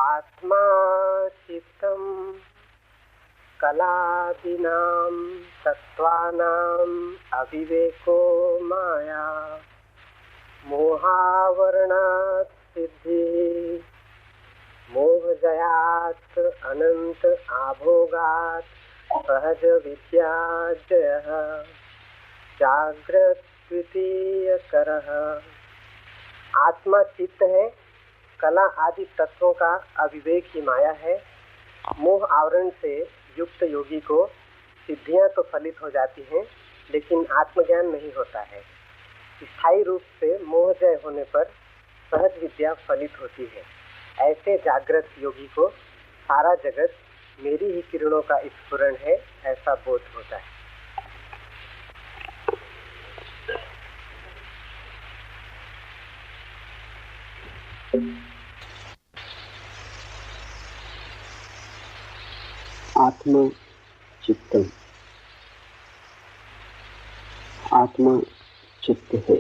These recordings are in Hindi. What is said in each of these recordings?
आत्मा चित्तम कलादीनां तत्त्वानां अविवेको माया मोहावरणात् सिद्धि मोहजयात् अनंत आभोगात् सहज विद्या जयः जागृत द्वितीय करः। आत्मा चित्त है, कला आदि तत्वों का अविवेक ही माया है। मोह आवरण से युक्त योगी को सिद्धियां तो फलित हो जाती हैं, लेकिन आत्मज्ञान नहीं होता है। स्थायी रूप से मोह जय होने पर सहज विद्या फलित होती है। ऐसे जागृत योगी को सारा जगत मेरी ही किरणों का स्फुरण है, ऐसा बोध होता है। आत्मा चित्तम, आत्मा चित्त है।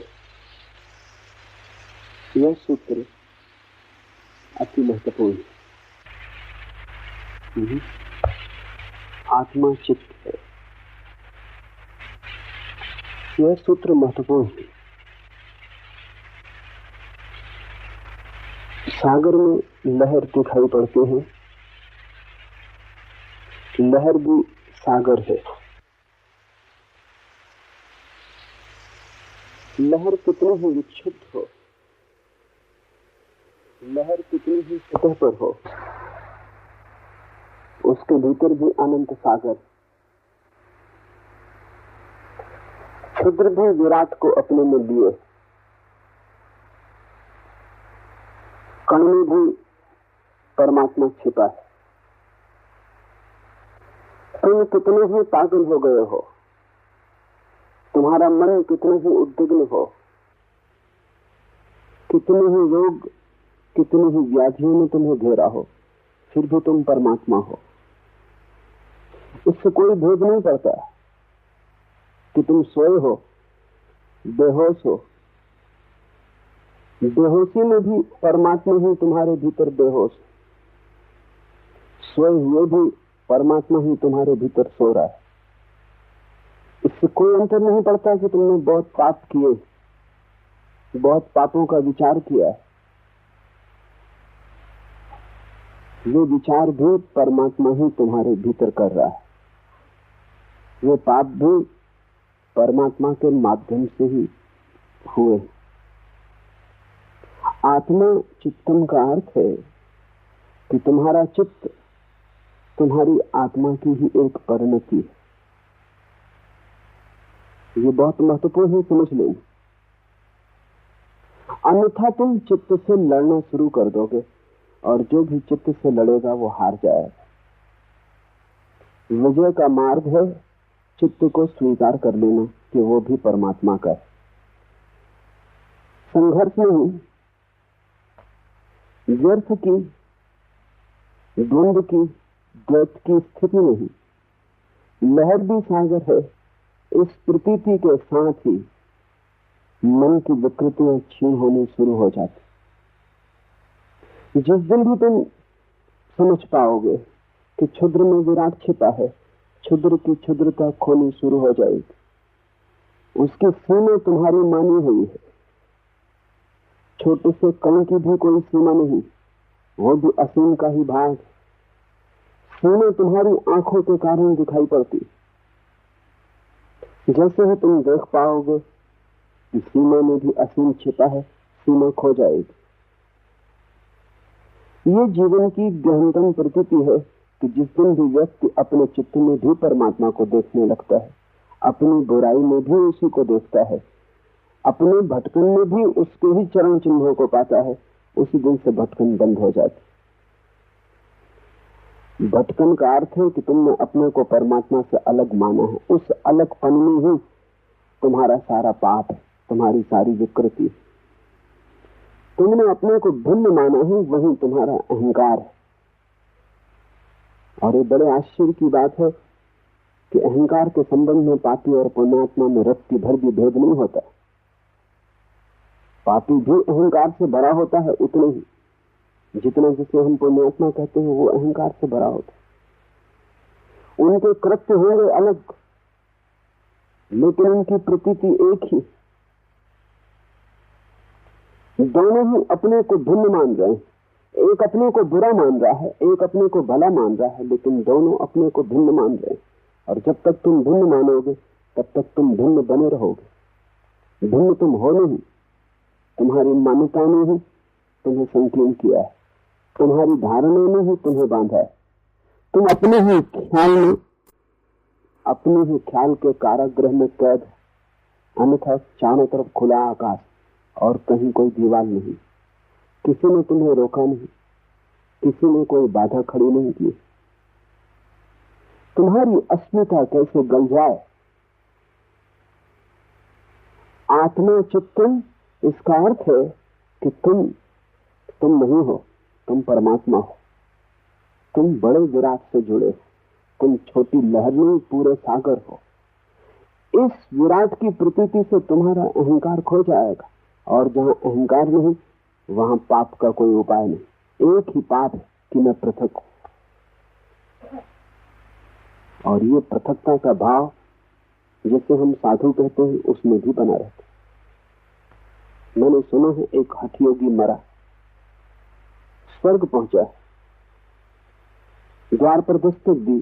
यह सूत्र अति महत्वपूर्ण है। आत्मा चित्त है, यह सूत्र महत्वपूर्ण है। सागर में लहर दिखाई पड़ती है, लहर भी सागर है। लहर कितनी ही विक्षिप्त हो, लहर कितनी ही सतह पर हो, उसके भीतर भी अनंत सागर। क्षुद्र भी विराट को अपने में लिए, कण में भी परमात्मा छिपा है। तुम कितने ही पागल हो गए हो, तुम्हारा मन कितना ही उद्विग्न हो, कितने ही रोग, कितनी ही व्याधियों में तुम्हें घेरा हो, फिर भी तुम परमात्मा हो। इससे कोई भेद नहीं पड़ता कि तुम सोए हो, बेहोश हो। बेहोशी में भी परमात्मा ही तुम्हारे भीतर बेहोश, सोए हुए भी परमात्मा ही तुम्हारे भीतर सो रहा है। इससे कोई अंतर नहीं पड़ता कि तुमने बहुत पाप किए, बहुत पापों का विचार किया है। ये विचार भी परमात्मा ही तुम्हारे भीतर कर रहा है। ये पाप भी परमात्मा के माध्यम से ही हुए। आत्मा चित्तम का अर्थ है कि तुम्हारा चित्त तुम्हारी आत्मा की ही एक परिणति है। ये बहुत महत्वपूर्ण है, समझ लेना। अन्यथा तुम चित्त से लड़ना शुरू कर दोगे और जो भी चित्त से लड़ेगा वो हार जाएगा। विजय का मार्ग है चित्त को स्वीकार कर लेना कि वो भी परमात्मा का है। संघर्ष नहीं, व्यर्थ की, द्वंद्व की, द्वैत की स्थिति नहीं। लहर भी सागर है। इस प्रतीति के साथ ही मन की विकृतियां क्षीण होनी शुरू हो जाती। जिस दिन भी तुम समझ पाओगे कि क्षुद्र में विराट छिपा है, क्षुद्र की क्षुद्रता खोनी शुरू हो जाएगी। उसकी सीमा तुम्हारी मानी हुई है। छोटे से कण की भी कोई सीमा नहीं, वो भी असीम का ही भाग। सीमा तुम्हारी आंखों के कारण दिखाई पड़ती। जैसे ही तुम देख पाओगे कि सीमा में भी असीम छिपा है, सीमा खो जाएगी। ये जीवन की गहनतम प्रकृति है कि जिस दिन भी व्यक्ति अपने चित्त में भी परमात्मा को देखने लगता है, अपनी बुराई में भी उसी को देखता है, अपने भटकन में भी उसके ही चरण चिन्हों को पाता है, उसी दिन से भटकन बंद हो जाती। भटकन का अर्थ है कि तुमने अपने को परमात्मा से अलग माना है। उस अलगपन में ही तुम्हारा सारा पाप है, तुम्हारी सारी विकृति। तुमने अपने को भिन्न माना है, वही तुम्हारा अहंकार है। और ये बड़े आश्चर्य की बात है कि अहंकार के संबंध में पापी और पुण्यात्मा में रत्ती भर भी भेद नहीं होता। पापी भी अहंकार से बड़ा होता है उतने ही, जितना जिसे हम पुण्यात्मा कहते हैं वो अहंकार से भरा होता है। उनके कृत्य होंगे अलग, लेकिन उनकी प्रतीति एक ही। दोनों ही अपने को भिन्न मान रहे हैं, एक अपने को बुरा मान रहा है, एक अपने को भला मान रहा है, लेकिन दोनों अपने को भिन्न मान रहे हैं। और जब तक तुम भिन्न मानोगे तब तक तुम भिन्न बने रहोगे। भिन्न तुम हो नहीं, तुम्हारी मान्यता ने ही तुम्हें संकीर्ण किया है, तुम्हारी धारणा ने ही तुम्हें बांधा है। तुम अपने ही ख्याल में, अपने ही ख्याल के कारागृह में कैद, अन्यथा चारों तरफ खुला आकाश और कहीं कोई दीवार नहीं। किसी ने तुम्हें रोका नहीं, किसी ने कोई बाधा खड़ी नहीं की। तुम्हारी अस्मिता कैसे गल जाए। आत्मा चित्तम, इसका अर्थ है कि तुम नहीं हो, तुम परमात्मा हो। तुम बड़े विराट से जुड़े हो, तुम छोटी लहर नहीं पूरे सागर हो। इस विराट की प्रतीति से तुम्हारा अहंकार खो जाएगा, और जहां अहंकार नहीं वहां पाप का कोई उपाय नहीं। एक ही पाप है कि मैं पृथक हूं। और ये पृथकता का भाव जिसे हम साधु कहते हैं उसमें भी बना रहता। मैंने सुना है एक हठयोगी मरा, स्वर्ग पहुंचा, द्वार पर दस्तक दी,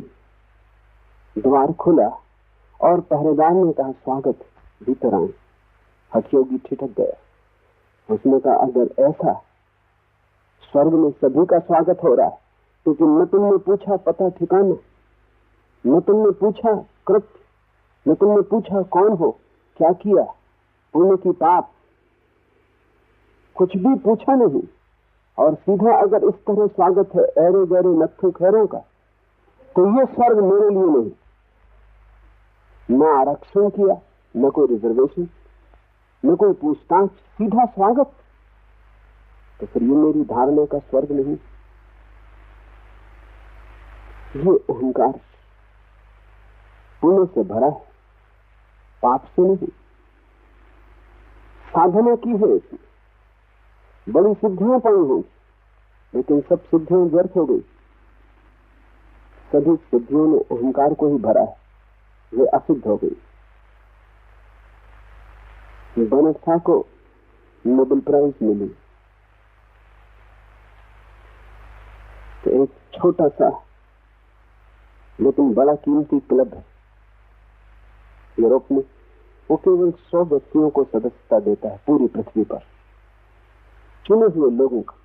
द्वार खुला और पहरेदार ने कहा स्वागत, भीतर आए। हठयोगी ठिठक गया। उसने कहा अगर ऐसा स्वर्ग में सभी का स्वागत हो रहा है, क्योंकि न तुमने पूछा पता ठिकाना, न तुमने पूछा कृत्य, न तुमने पूछा कौन हो, क्या किया, पुण्य की पाप, कुछ भी पूछा नहीं, और सीधा अगर इस तरह स्वागत है ऐरे गहरे नत्थु खैरों का, तो ये स्वर्ग मेरे लिए नहीं। न आरक्षण किया, न कोई रिजर्वेशन, न कोई पूछताछ, सीधा स्वागत। तो फिर ये मेरी धारणा का स्वर्ग नहीं। ये अहंकार पुण्य से भरा है, पाप से नहीं। साधना की है इसमें, बड़ी सिद्धियां पाई हुई, लेकिन सब सिद्धियां व्यर्थ हो गई। सभी सिद्धियों ने अहंकार को ही भरा है, वे असिद्ध हो गई। बेनेट शॉ को नोबेल प्राइज मिली तो एक छोटा सा लेकिन बड़ा कीमती क्लब है यूरोप में, वो केवल 100 व्यक्तियों को सदस्यता देता है पूरी पृथ्वी पर, चुने हुए लोगों का,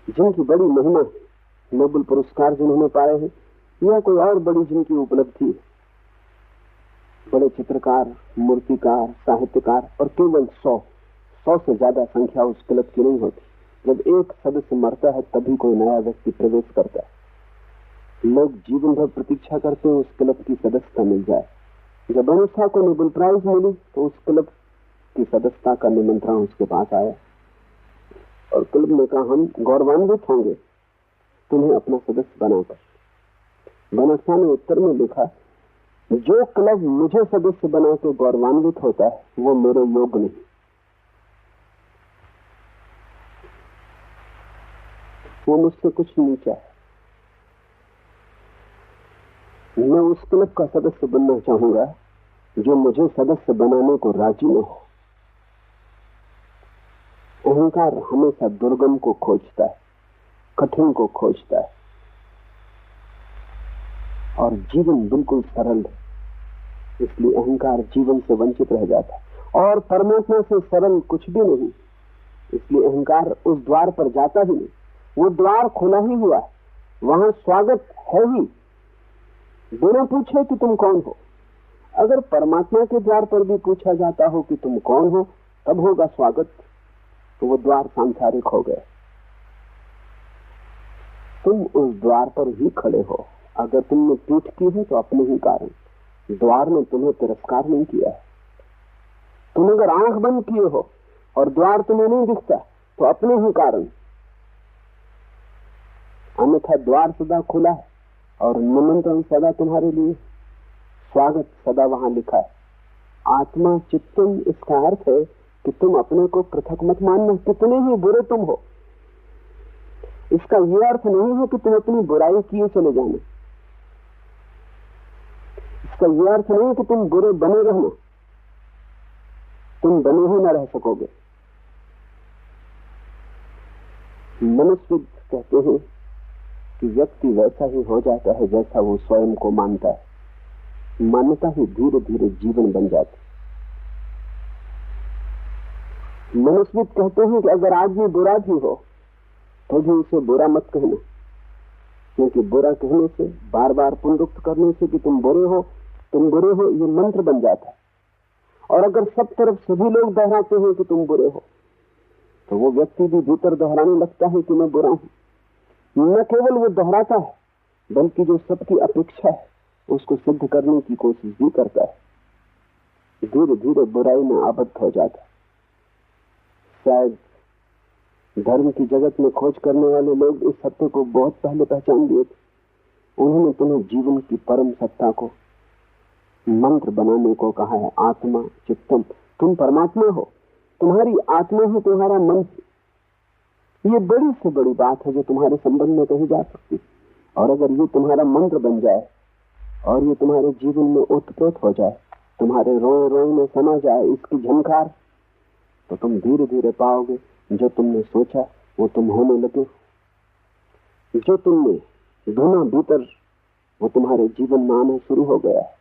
जिनकी बड़ी महिमा है, नोबेल पुरस्कार जिन्होंने पाए हैं या कोई और बड़ी जिनकी उपलब्धि है, बड़े चित्रकार, मूर्तिकार, साहित्यकार, और केवल 100 से ज्यादा संख्या उस क्लब की नहीं होती। जब एक सदस्य मरता है तभी कोई नया व्यक्ति प्रवेश करता है। लोग जीवन भर प्रतीक्षा करते हैं उस क्लब की सदस्यता मिल जाए। जब बेनेट शॉ को नोबेल प्राइज मिली तो उस क्लब की सदस्यता का निमंत्रण उसके पास आया और क्लब ने कहा हम गौरवान्वित होंगे तुम्हें अपना सदस्य बनाकर। बेनेट शॉ ने उत्तर में लिखा जो क्लब मुझे सदस्य बना के गौरवान्वित होता है वो मेरे योग्य नहीं। वो मुझसे कुछ नीचा है। मैं उस क्लब का सदस्य बनना चाहूंगा जो मुझे सदस्य बनाने को राजी न हो। अहंकार हमेशा दुर्गम को खोजता है, कठिन को खोजता है, और जीवन बिल्कुल सरल है, इसलिए अहंकार जीवन से वंचित रह जाता है। और परमात्मा से सरल कुछ भी नहीं, इसलिए अहंकार उस द्वार पर जाता ही नहीं। वो द्वार खुला ही हुआ है, वहां स्वागत है ही, बिना पूछे कि तुम कौन हो। अगर परमात्मा के द्वार पर भी पूछा जाता हो कि तुम कौन हो तब होगा स्वागत, तो वो द्वार सांसारिक हो गया। तुम उस द्वार पर ही खड़े हो। अगर तुमने पीठ की है तो अपने ही कारण, द्वार ने तुम्हें तिरस्कार नहीं किया है। तुम अगर आंख बंद किए हो और द्वार तुम्हें नहीं दिखता तो अपने ही कारण, अन्यथा द्वार सदा खुला है और निमंत्रण सदा तुम्हारे लिए, स्वागत सदा वहां लिखा है। आत्मा चित्तम, इसका अर्थ है कि तुम अपने को पृथक मत मानना, कितने ही बुरे तुम हो। इसका यह अर्थ नहीं है कि तुम अपनी बुराई किए चले जाना। इसका यह अर्थ नहीं है कि तुम बुरे बने रहना, तुम बने ही न रह सकोगे। मनुष्य कहते हैं कि व्यक्ति वैसा ही हो जाता है जैसा वो स्वयं को मानता है। मान्यता ही धीरे धीरे जीवन बन जाती। मनुष्य कहते हैं कि अगर आदमी बुरा भी हो तो भी उसे बुरा मत कहना, क्योंकि बुरा कहने से, बार बार पुनरुक्त करने से कि तुम बुरे हो, ये मंत्र बन जाता है। और अगर सब तरफ सभी लोग दोहराते हैं कि तुम बुरे हो, तो वो व्यक्ति भी भीतर दोहराने लगता है कि मैं बुरा हूं। न केवल वो दोहराता है, बल्कि जो सबकी अपेक्षा है उसको सिद्ध करने की कोशिश भी करता है। धीरे धीरे बुराई में आबद्ध हो जाता है। शायद धर्म की जगत में खोज करने वाले लोग इस सत्य को बहुत पहले पहचान लिए थे। उन्होंने तुम्हें जीवन की परम सत्ता को मंत्र बनाने को कहा है। आत्मा चित्तम, तुम परमात्मा हो, तुम्हारी आत्मा है, तुम्हारा मन। ये बड़ी से बड़ी बात है जो तुम्हारे संबंध में कही जा सकती। और अगर ये तुम्हारा मंत्र बन जाए और ये तुम्हारे जीवन में ओतप्रोत हो जाए, तुम्हारे रोए रोए में समा जाए इसकी झंकार, तो तुम धीरे धीरे पाओगे जो तुमने सोचा वो तुम होने लगे। जो तुमने ढूंढा भीतर वो तुम्हारे जीवन में आना शुरू हो गया है।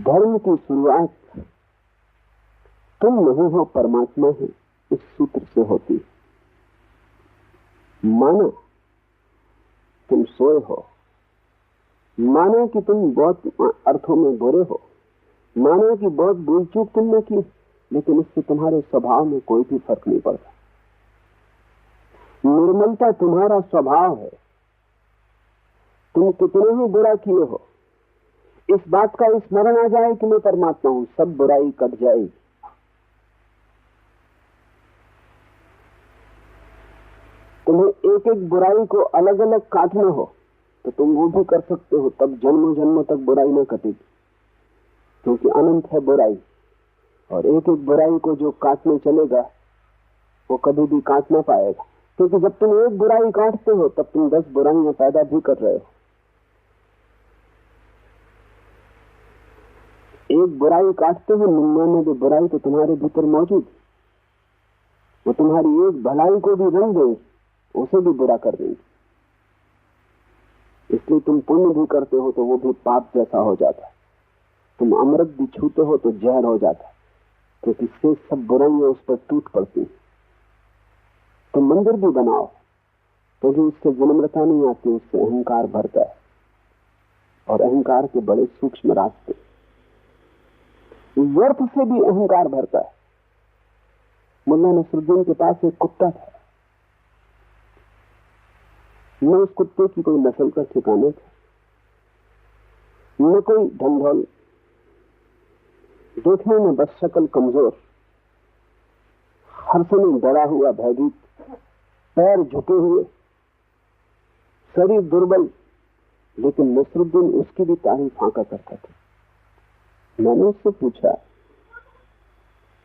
धर्म की शुरुआत तुम नहीं हो, परमात्मा है, इस सूत्र से होती। मानो तुम सोए हो, मानो कि तुम बहुत अर्थों में बुरे हो, मानो कि बहुत भूल चूक तुमने की, लेकिन इससे तुम्हारे स्वभाव में कोई भी फर्क नहीं पड़ता। निर्मलता तुम्हारा स्वभाव है। तुम कितने ही बुरा किए हो, इस बात का स्मरण आ जाए कि मैं परमात्मा हूं, सब बुराई कट जाएगी। तुम्हें एक एक बुराई को अलग अलग काटना हो तो तुम वो भी कर सकते हो, तब जन्मों जन्मों तक बुराई न कटेगी, क्योंकि अनंत है बुराई। और एक एक बुराई को जो काटने चलेगा वो कभी भी काट ना पाएगा, क्योंकि जब तुम एक बुराई काटते हो तब तुम 10 बुराइयां पैदा भी कर रहे हो। एक बुराई काटते हो, 99 बुराई तो तुम्हारे भीतर मौजूद, वो तुम्हारी एक भलाई को भी रंग देंगे, उसे भी बुरा कर देंगे। इसलिए तुम पुण्य भी करते हो तो वो भी पाप जैसा हो जाता है। तुम अमृत भी छूते हो तो जहर हो जाता है, क्योंकि से सब बुराइयां उस पर टूट पड़ती। तुम मंदिर भी बनाओ तो भी उससे विनम्रता नहीं आती, उससे अहंकार भरता है। और अहंकार के बड़े सूक्ष्म रास्ते, व्यर्थ से भी अहंकार भरता है। मुल्ला नसरुद्दीन के पास एक कुत्ता था। न उस कुत्ते की कोई नस्ल का ठिकाना था, न कोई ढंढोल, देखने में बस शक्ल कमजोर, हर समय डरा हुआ, भयभीत, पैर झुके हुए, शरीर दुर्बल, लेकिन नसरुद्दीन उसकी भी तारीफ आंका करता था। मैंने उससे पूछा,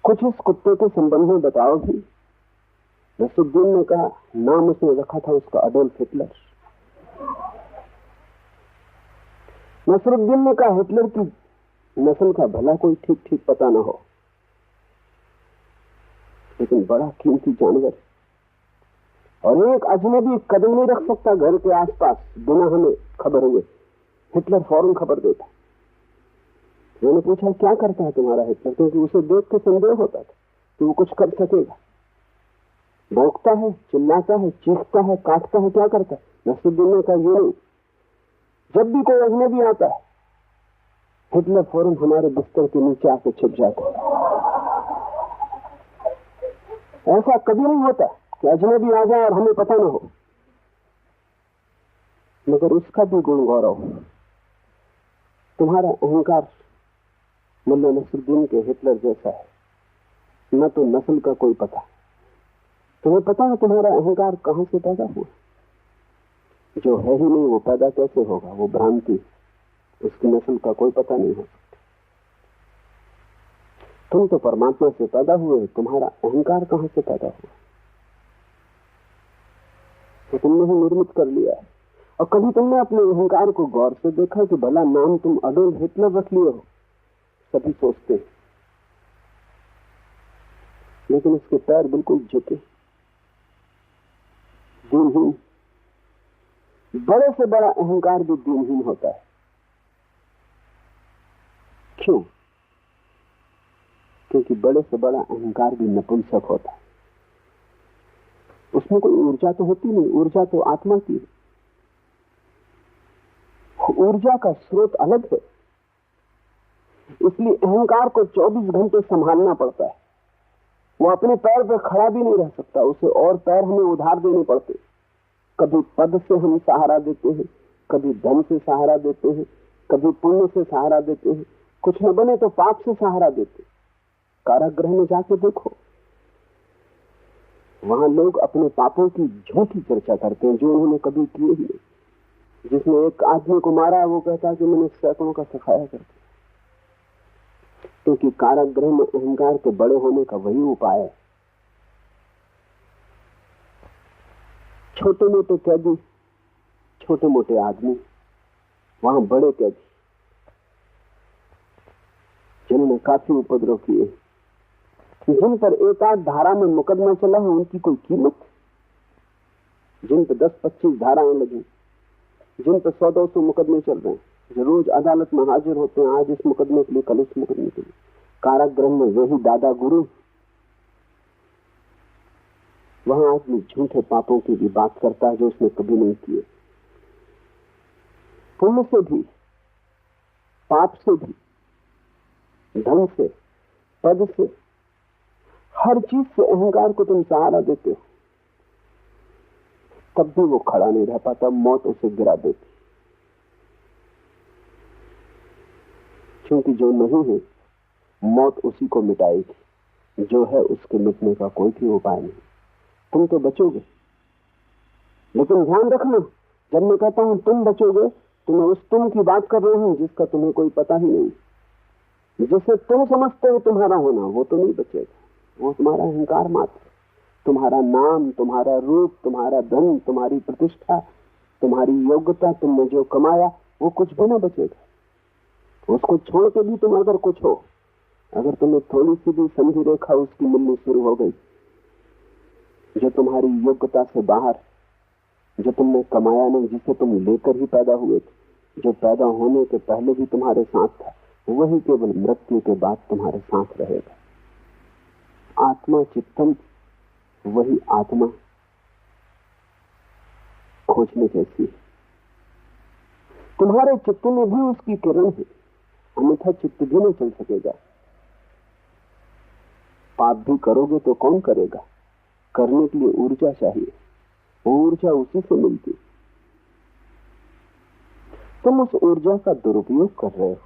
कुछ इस कुत्ते के संबंध में बताओ भी। नसरुद्दीन ने कहा, नाम उसने रखा था उसका अडोल्फ हिटलर। नसरुद्दीन ने कहा, हिटलर की नस्ल का भला कोई ठीक ठीक पता ना हो, लेकिन बड़ा कीमती जानवर, और एक अजनबी कदम नहीं रख सकता घर के आसपास बिना हमें खबर हुए। हिटलर फौरन खबर देता। मैंने पूछा, क्या करता है तुम्हारा हिटलर? क्योंकि उसे देख के संदेह होता था कि वो कुछ कर सकेगा। भौंकता है, चिल्लाता है, चीखता है, काटता है, क्या करता है? नसरुद्दीन ने कहा, ये नहीं, जब भी कोई अजनबी आता है हिटलर फौरन हमारे बिस्तर के नीचे आके छिप जाता है। ऐसा कभी नहीं होता कि अजनबी आ जाए और हमें पता ना हो। मगर उसका भी गुण गौरव, तुम्हारा अहंकार मुल्ला नसरुद्दीन के हिटलर जैसा है। न तो नस्ल का कोई पता, तुम्हें पता है तुम्हारा अहंकार कहां से पैदा हुआ? जो है ही नहीं वो पैदा कैसे होगा? वो भ्रांति, उसकी नस्ल का कोई पता नहीं हो सकता। तुम तो परमात्मा से पैदा हुए, तुम्हारा अहंकार कहां से पैदा हुआ? तो तुमने ही निर्मित कर लिया है। और कभी तुमने अपने अहंकार को गौर से देखा कि भला नाम तुम अडोल्फ हिटलर रख लिए हो? सभी सोचते हैं, लेकिन उसके पैर बिल्कुल झुके, दीनहीन। बड़े से बड़ा अहंकार भी दीनहीन होता है। क्यों? क्योंकि बड़े से बड़ा अहंकार भी नपुंसक होता है। उसमें कोई ऊर्जा तो होती नहीं, ऊर्जा तो आत्मा की है। ऊर्जा का स्रोत अलग है, इसलिए अहंकार को 24 घंटे संभालना पड़ता है। वो अपने पैर पर खड़ा भी नहीं रह सकता, उसे और पैर हमें उधार देने पड़ते। कभी पद से हम सहारा देते हैं, कभी धन से सहारा देते हैं, कभी पुण्य से सहारा देते हैं, कुछ न बने तो पाप से सहारा देते। कारागृह में जाके देखो, वहां लोग अपने पापों की झूठी चर्चा करते हैं जो उन्होंने कभी किए ही नहीं। जिसने एक आदमी को मारा वो कहता है कि मैंने सैकड़ों का सिखाया करके, क्योंकि कारागृह में अहंकार के बड़े होने का वही उपाय है। छोटे मोटे कैदी, छोटे मोटे आदमी, वहां बड़े कैदी जिन्होंने काफी उपद्रव किए, जिन पर एक आध धारा में मुकदमा चला है उनकी कोई कीमत, जिन पर 10-25 धाराएं लगी, जिन पर 100-200 मुकदमे चल रहे हैं, जो रोज अदालत में हाजिर होते हैं, आज इस मुकदमे के लिए, कल उस मुकदमे के लिए। कारागृह में वही दादा गुरु। वहां आदमी झूठे पापों की भी बात करता है जो उसने कभी नहीं किए। पुण्य से भी, पाप से भी, धन से, पद से, हर चीज से अहंकार को तुम सहारा देते हो, तब भी वो खड़ा नहीं रह पाता, मौत उसे गिरा देती। क्योंकि जो नहीं है मौत उसी को मिटाएगी, जो है उसके मिटने का कोई भी उपाय नहीं। तुम तो बचोगे, लेकिन ध्यान रखना, जब मैं कहता हूं तुम बचोगे तो मैं उस तुम की बात कर रहा हूं जिसका तुम्हें कोई पता ही नहीं। जिसे तुम समझते हो तुम्हारा होना, वो तो नहीं बचेगा, वो तुम्हारा अहंकार मात्र। तुम्हारा नाम, तुम्हारा रूप, तुम्हारा धन, तुम्हारी प्रतिष्ठा, तुम्हारी योग्यता, तुमने जो कमाया, वो कुछ भी ना बचेगा। उसको छोड़ के भी तुम अगर कुछ हो, अगर तुम्हें थोड़ी सी भी संधि रेखा उसकी मिलनी शुरू हो गई, जो तुम्हारी योग्यता से बाहर, जो तुमने कमाया नहीं, जिसे तुम लेकर ही पैदा हुए थे, जो पैदा होने के पहले भी तुम्हारे साथ था, वही केवल मृत्यु के बाद तुम्हारे साथ रहेगा। आत्मा चित्तम, वही आत्मा खोजने जैसी है। तुम्हारे चित्त में भी उसकी किरण है, अन्यथा चित्त भी नहीं चल सकेगा। पाप भी करोगे तो कौन करेगा? करने के लिए ऊर्जा चाहिए, वो ऊर्जा उसी से मिलती। तुम उस ऊर्जा का दुरुपयोग कर रहे हो,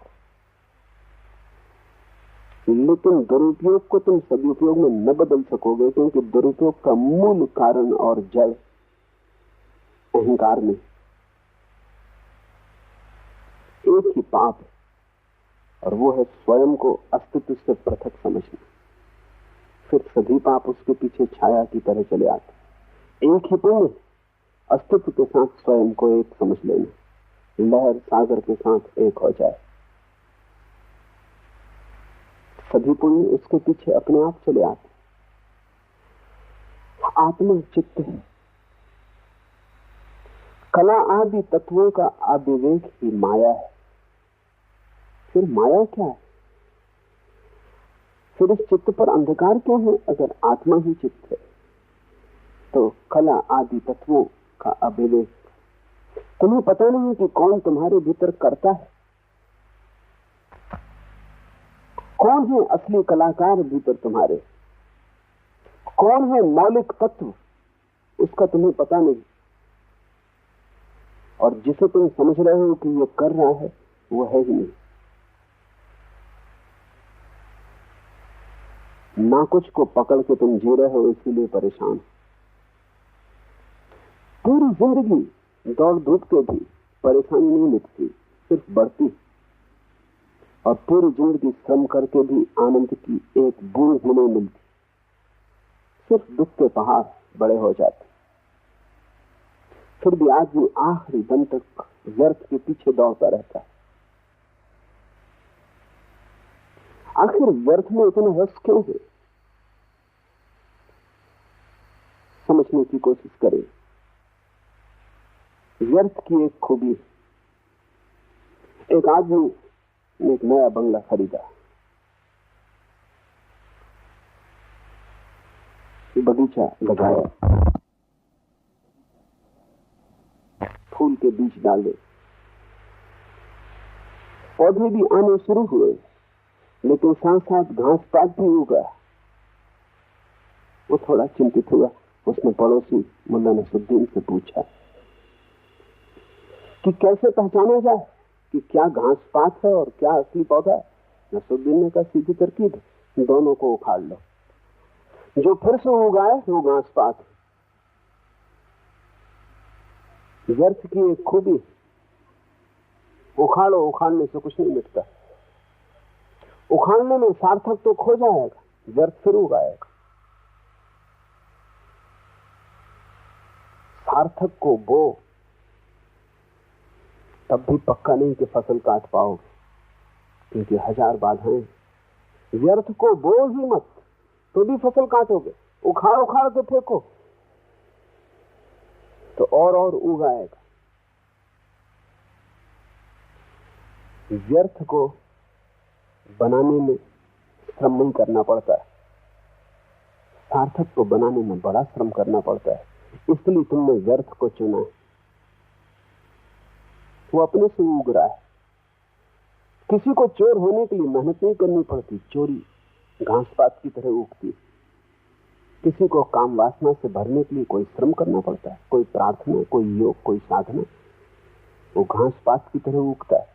लेकिन दुरुपयोग को तुम सदुपयोग में न बदल सकोगे, क्योंकि दुरुपयोग का मूल कारण और जड़ अहंकार में एक ही पाप है, और वो है स्वयं को अस्तित्व से पृथक समझना। फिर सभी पाप उसके पीछे छाया की तरह चले आते। एक ही पुण्य, अस्तित्व के साथ स्वयं को एक समझ लेना, लहर सागर के साथ एक हो जाए। सभी पुण्य उसके पीछे अपने आप चले आते। आत्मा चित्त है, कला आदि तत्वों का अविवेक ही माया है। फिर माया क्या है? फिर इस चित्त पर अंधकार क्यों है? अगर आत्मा ही चित्त है तो कला आदि तत्वों का अविवेक। तुम्हें पता नहीं कि कौन तुम्हारे भीतर करता है, कौन है असली कलाकार भीतर तुम्हारे, कौन है मौलिक तत्व, उसका तुम्हें पता नहीं। और जिसे तुम समझ रहे हो कि ये कर रहा है, वो है ही नहीं। ना कुछ को पकड़ के तुम जी रहे हो, इसीलिए परेशान। पूरी जिंदगी दौड़ धूप के भी परेशानी नहीं मिटती, सिर्फ बढ़ती। और पूरी जिंदगी श्रम करके भी आनंद की एक बूंद भी नहीं मिलती, सिर्फ दुख के पहाड़ बड़े हो जाते। फिर भी आदमी आखिरी दम तक व्यर्थ के पीछे दौड़ता रहता है। आखिर व्यर्थ में इतना रस क्यों है? समझने की कोशिश करें। व्यर्थ की एक खूबी, एक आदमी ने एक नया बंगला खरीदा, बगीचा लगाया, फूल के बीज डाले, पौधे भी आने शुरू हुए, लेकिन साथ साथ घास पात भी उगा। वो थोड़ा चिंतित हुआ। उसने पड़ोसी मुल्ला नसरुद्दीन से पूछा कि कैसे पहचाना जाए कि क्या घास पात है और क्या असली पौधा है। नसरुद्दीन ने कहा, सीधी तरकीब है, दोनों को उखाड़ लो। जो फिर से उगाए वो घास पात। व्यर्थ की एक खूबी, उखाड़ो, उखाड़ने से कुछ नहीं मिटता। उखाड़ने में सार्थक तो खो जाएगा, व्यर्थ फिर उगाएगा। सार्थक को बो, तब भी पक्का नहीं कि फसल काट पाओगे, क्योंकि 1000 बाधाएं। व्यर्थ को बो ही मत, तो भी फसल काटोगे। उखाड़ उखाड़ के फेंको तो और उगाएगा। व्यर्थ को बनाने में श्रम नहीं करना पड़ता है, सार्थक को बनाने में बड़ा श्रम करना पड़ता है। इसलिए तुमने व्यर्थ को चुना है। वो अपने से उग रहा है। किसी को चोर होने के लिए मेहनत नहीं करनी पड़ती, चोरी घास पात की तरह उगती। किसी को काम वासना से भरने के लिए कोई श्रम करना पड़ता है, कोई प्रार्थना, कोई योग, कोई साधना। वो घास पात की तरह उगता है।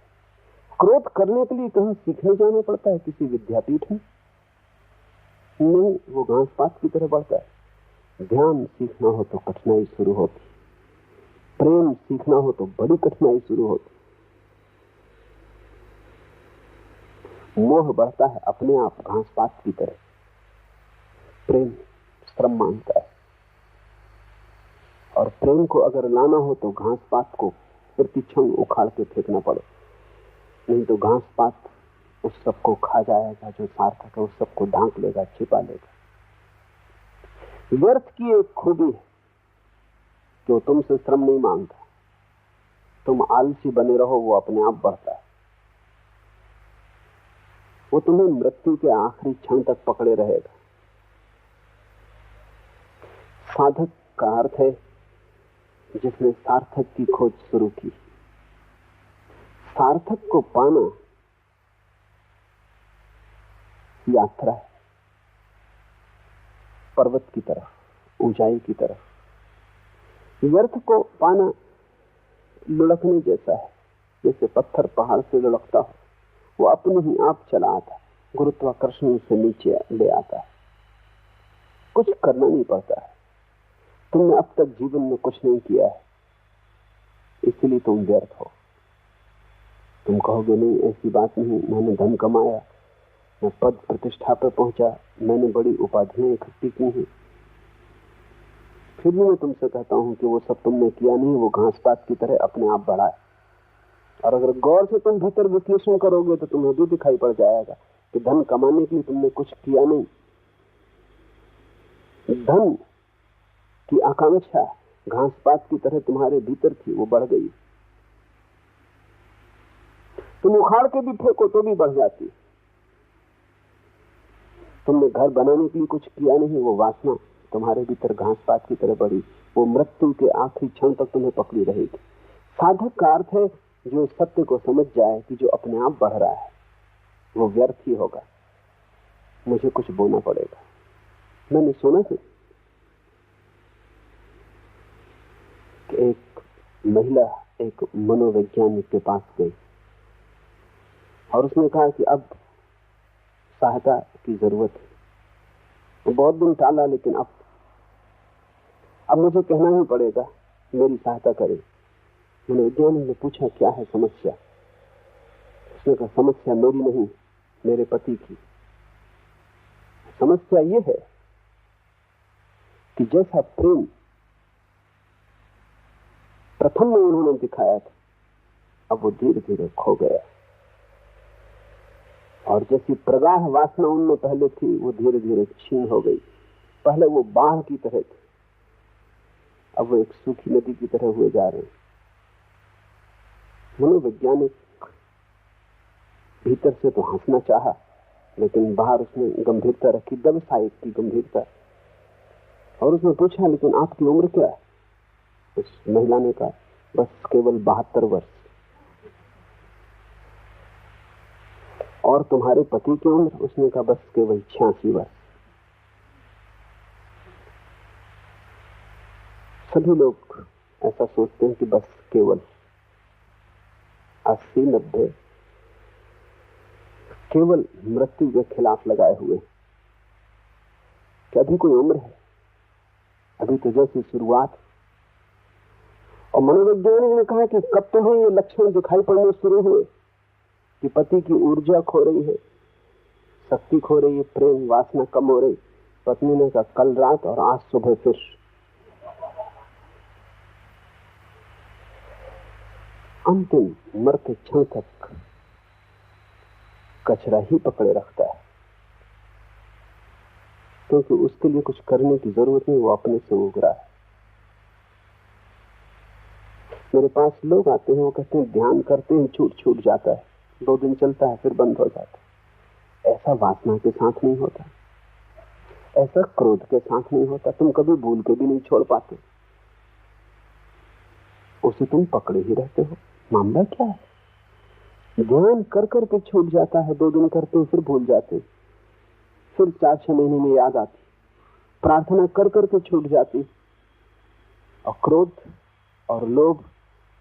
क्रोध करने के लिए कहीं सीखने जाना पड़ता है, किसी विद्यापीठ में नहीं, वो घास पात की तरह बढ़ता है। ध्यान सीखना हो तो कठिनाई शुरू होती, प्रेम सीखना हो तो बड़ी कठिनाई शुरू होती। मोह बढ़ता है अपने आप घास पात की तरह, प्रेम श्रम मांगता है। और प्रेम को अगर लाना हो तो घास पात को प्रतिक्षण उखाड़ के फेंकना पड़े, नहीं तो घास पात उस सबको खा जाएगा जो सार्थक है, उस सबको ढांक लेगा, छिपा लेगा। व्यर्थ की एक खूबी है कि वो तुमसे श्रम नहीं मांगता। तुम आलसी बने रहो, वो अपने आप बढ़ता है। वो तुम्हें मृत्यु के आखिरी क्षण तक पकड़े रहेगा। साधक का अर्थ है जिसने सार्थक की खोज शुरू की। सार्थक को पाना यात्रा है, पर्वत की तरफ, ऊंचाई की तरफ। व्यर्थ को पाना लुढ़कने जैसा है, जैसे पत्थर पहाड़ से लुढ़कता हो। वो अपने ही आप चला आता है, गुरुत्वाकर्षण से नीचे ले आता है, कुछ करना नहीं पड़ता है। तुमने अब तक जीवन में कुछ नहीं किया है, इसलिए तुम व्यर्थ हो। तुम कहोगे नहीं, ऐसी बात नहीं, मैंने धन कमाया, मैं पद प्रतिष्ठा पर पहुंचा, मैंने बड़ी उपाधियां इकट्ठी की हैं। फिर भी मैं तुमसे कहता हूं कि वो सब तुमने किया नहीं, वो घास पात की तरह अपने आप बढ़ा है। और अगर गौर से तुम भीतर विश्लेषण करोगे तो तुम्हें भी दिखाई पड़ जाएगा कि धन कमाने के लिए तुमने कुछ किया नहीं। धन की आकांक्षा घास पात की तरह तुम्हारे भीतर थी, वो बढ़ गई। तुम उखाड़ के भी फेंको तो भी बढ़ जाती। तुमने घर बनाने के लिए कुछ किया नहीं, वो वासना तुम्हारे भीतर घास पात की तरह बढ़ी, वो मृत्यु के आखिरी क्षण तक तुम्हें पकड़ी रहेगी। साधक का अर्थ है जो सत्य को समझ जाए कि जो अपने आप बढ़ रहा है वो व्यर्थ ही होगा, मुझे कुछ बोना पड़ेगा। मैंने सुना है कि एक महिला एक मनोवैज्ञानिक के पास गई और उसने कहा कि अब सहायता की जरूरत है। बहुत दिन टाला, लेकिन अब मुझे कहना ही पड़ेगा, मेरी सहायता करें। मनोवैज्ञानिक ने पूछा, क्या है समस्या? उसने कहा, समस्या मेरी नहीं, मेरे पति की। समस्या यह है कि जैसा प्रेम प्रथम में उन्होंने दिखाया था, अब वो धीरे धीरे खो गया। और जैसी प्रगाढ़ वासना उनमें पहले थी, वो धीरे धीरे क्षीण हो गई। पहले वो बाढ़ की तरह थे, अब वो एक सूखी नदी की तरह हुए जा रहे हैं। मनोवैज्ञानिक भीतर से तो हंसना चाहा, लेकिन बाहर उसने गंभीरता रखी, व्यवसायिक की गंभीरता। और उसने पूछा, लेकिन आपकी उम्र क्या है? उस महिला ने कहा, बस केवल 72 वर्ष। और तुम्हारे पति की उम्र? उसने कहा, बस केवल 86 वर्ष। सभी लोग ऐसा सोचते हैं कि बस केवल 80-90, केवल मृत्यु के खिलाफ लगाए हुए। क्या अभी कोई उम्र है? अभी तो जैसी शुरुआत। और मनोवैज्ञानिक ने कहा कि कब तुम्हें ये लक्षण दिखाई पड़ने शुरू हुए कि पति की ऊर्जा खो रही है, शक्ति खो रही है, प्रेम वासना कम हो रही? पत्नी ने कहा, कल रात और आज सुबह फिर। अंतिम मरते क्षण तक कचरा ही पकड़े रखता है, क्योंकि उसके लिए कुछ करने की जरूरत नहीं, वो अपने से उग रहा है। मेरे पास लोग आते हैं, वो कहते हैं ध्यान करते हैं, छूट जाता है, 2 दिन चलता है, फिर बंद हो जाता है। ऐसा वासना के साथ नहीं होता, ऐसा क्रोध के साथ नहीं होता। तुम कभी भूल के भी नहीं छोड़ पाते, उसे तुम पकड़े ही रहते हो। मामला क्या है? ध्यान कर के छूट जाता है, 2 दिन करते हो, फिर भूल जाते, फिर 4-6 महीने में याद आती। प्रार्थना कर के छूट जाती। और क्रोध और लोभ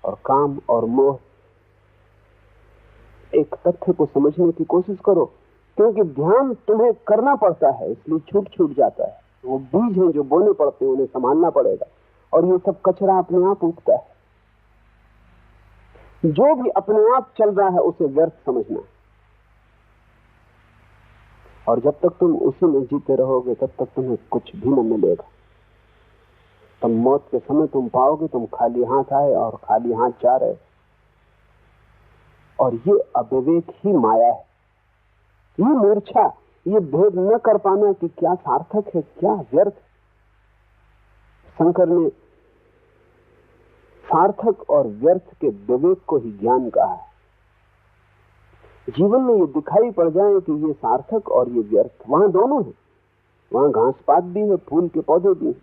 और काम और मोह, एक तथ्य को समझने की कोशिश करो, क्योंकि ध्यान तुम्हें करना पड़ता है, इसलिए छूट जाता है। वो बीज हैं जो बोने पड़ते हैं, उन्हें संभालना पड़ेगा। और ये सब कचरा अपने आप उगता है। जो भी अपने आप चल रहा है उसे व्यर्थ समझना। और जब तक तुम उसी में जीते रहोगे, तब तक तुम्हें कुछ भी न मिलेगा। तुम मौत के समय तुम पाओगे तुम खाली हाथ आए और खाली हाथ जा रहे। और ये अविवेक ही माया है, ये मूर्छा, ये भेद न कर पाना कि क्या सार्थक है, क्या व्यर्थ। शंकर ने सार्थक और व्यर्थ के विवेक को ही ज्ञान कहा है। जीवन में ये दिखाई पड़ जाए कि ये सार्थक और ये व्यर्थ, वहां दोनों है। वहां घास पात भी है, फूल के पौधे भी है।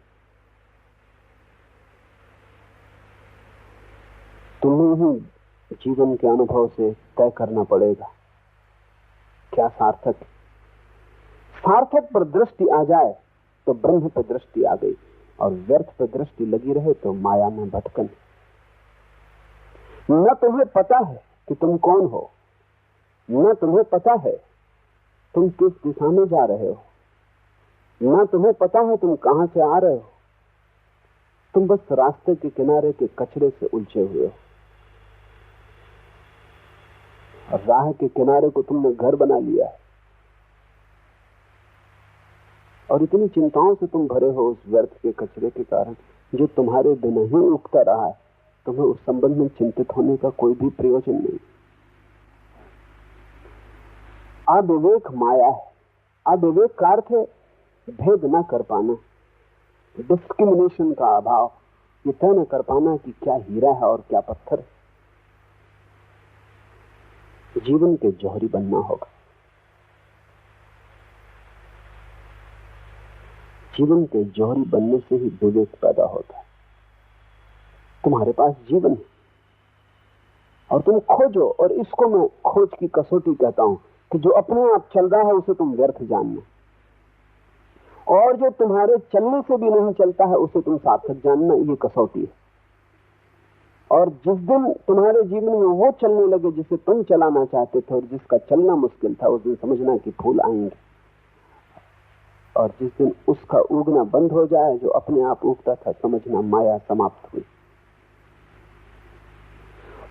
तुम्हें ही जीवन के अनुभव से तय करना पड़ेगा क्या सार्थक है। सार्थक पर दृष्टि आ जाए तो ब्रह्म पर दृष्टि आ गई, और व्यर्थ पर दृष्टि लगी रहे तो माया में भटकन। न तुम्हें पता है कि तुम कौन हो, न तुम्हें पता है तुम किस दिशा में जा रहे हो, न तुम्हें पता है तुम कहां से आ रहे हो। तुम बस रास्ते के किनारे के कचरे से उलझे हुए हो। और राह के किनारे को तुमने घर बना लिया है, और इतनी चिंताओं से तुम भरे हो उस व्यर्थ के कचरे के कारण, जो तुम्हारे बिना ही उगता रहा है। तुम्हें उस संबंध में चिंतित होने का कोई भी प्रयोजन नहीं। अविवेक माया है। अविवेक का अर्थ है भेद न कर पाना, डिस्क्रिमिनेशन का अभाव, ये तय न कर पाना कि क्या हीरा है और क्या पत्थर है। जीवन के जौहरी बनना होगा। जीवन के जौहरी बनने से ही विवेक पैदा होता है। तुम्हारे पास जीवन है और तुम खोजो, और इसको मैं खोज की कसौटी कहता हूं कि जो अपने आप चल रहा है उसे तुम व्यर्थ जानना, और जो तुम्हारे चलने से भी नहीं चलता है उसे तुम सार्थक जानना। ये कसौटी है। और जिस दिन तुम्हारे जीवन में वो चलने लगे जिसे तुम चलाना चाहते थे और जिसका चलना मुश्किल था, उस दिन समझना कि फूल आएंगे। और जिस दिन उसका उगना बंद हो जाए, जो अपने आप उगता था, समझना माया समाप्त हुई।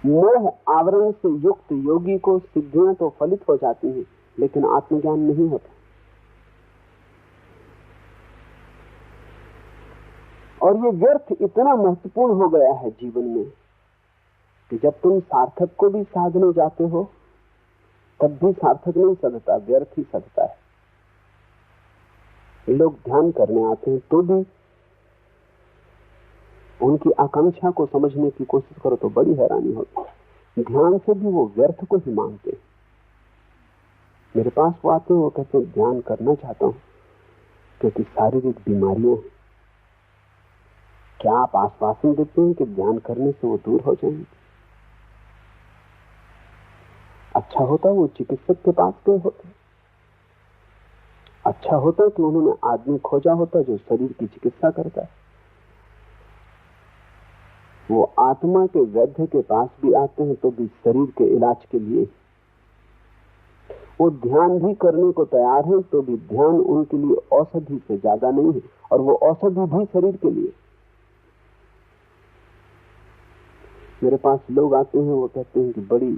मोह आवरण से युक्त योगी को सिद्धियां तो फलित हो जाती हैं, लेकिन आत्मज्ञान नहीं होता। और ये व्यर्थ इतना महत्वपूर्ण हो गया है जीवन में कि जब तुम सार्थक को भी साधने जाते हो तब भी सार्थक नहीं सधता, व्यर्थ ही सधता है। लोग ध्यान करने आते हैं तो भी उनकी आकांक्षा को समझने की कोशिश करो तो बड़ी हैरानी होती है। ध्यान से भी वो व्यर्थ को ही मांगते हैं। मेरे पास वो आते हैं, वो कहते हैं ध्यान करना चाहता हूं क्योंकि शारीरिक बीमारियां हैं। क्या आप आश्वासन देते हैं कि ध्यान करने से वो दूर हो जाएंगे? अच्छा होता वो चिकित्सक के पास गए होते। अच्छा होता कि उन्होंने आदमी खोजा होता जो शरीर की चिकित्सा करता है। वो आत्मा के वैद्य के पास भी आते हैं तो भी शरीर के इलाज के लिए। वो ध्यान भी करने को तैयार है तो भी ध्यान उनके लिए औषधि से ज्यादा नहीं है, और वो औषधि भी शरीर के लिए। मेरे पास लोग आते हैं, वो कहते हैं कि बड़ी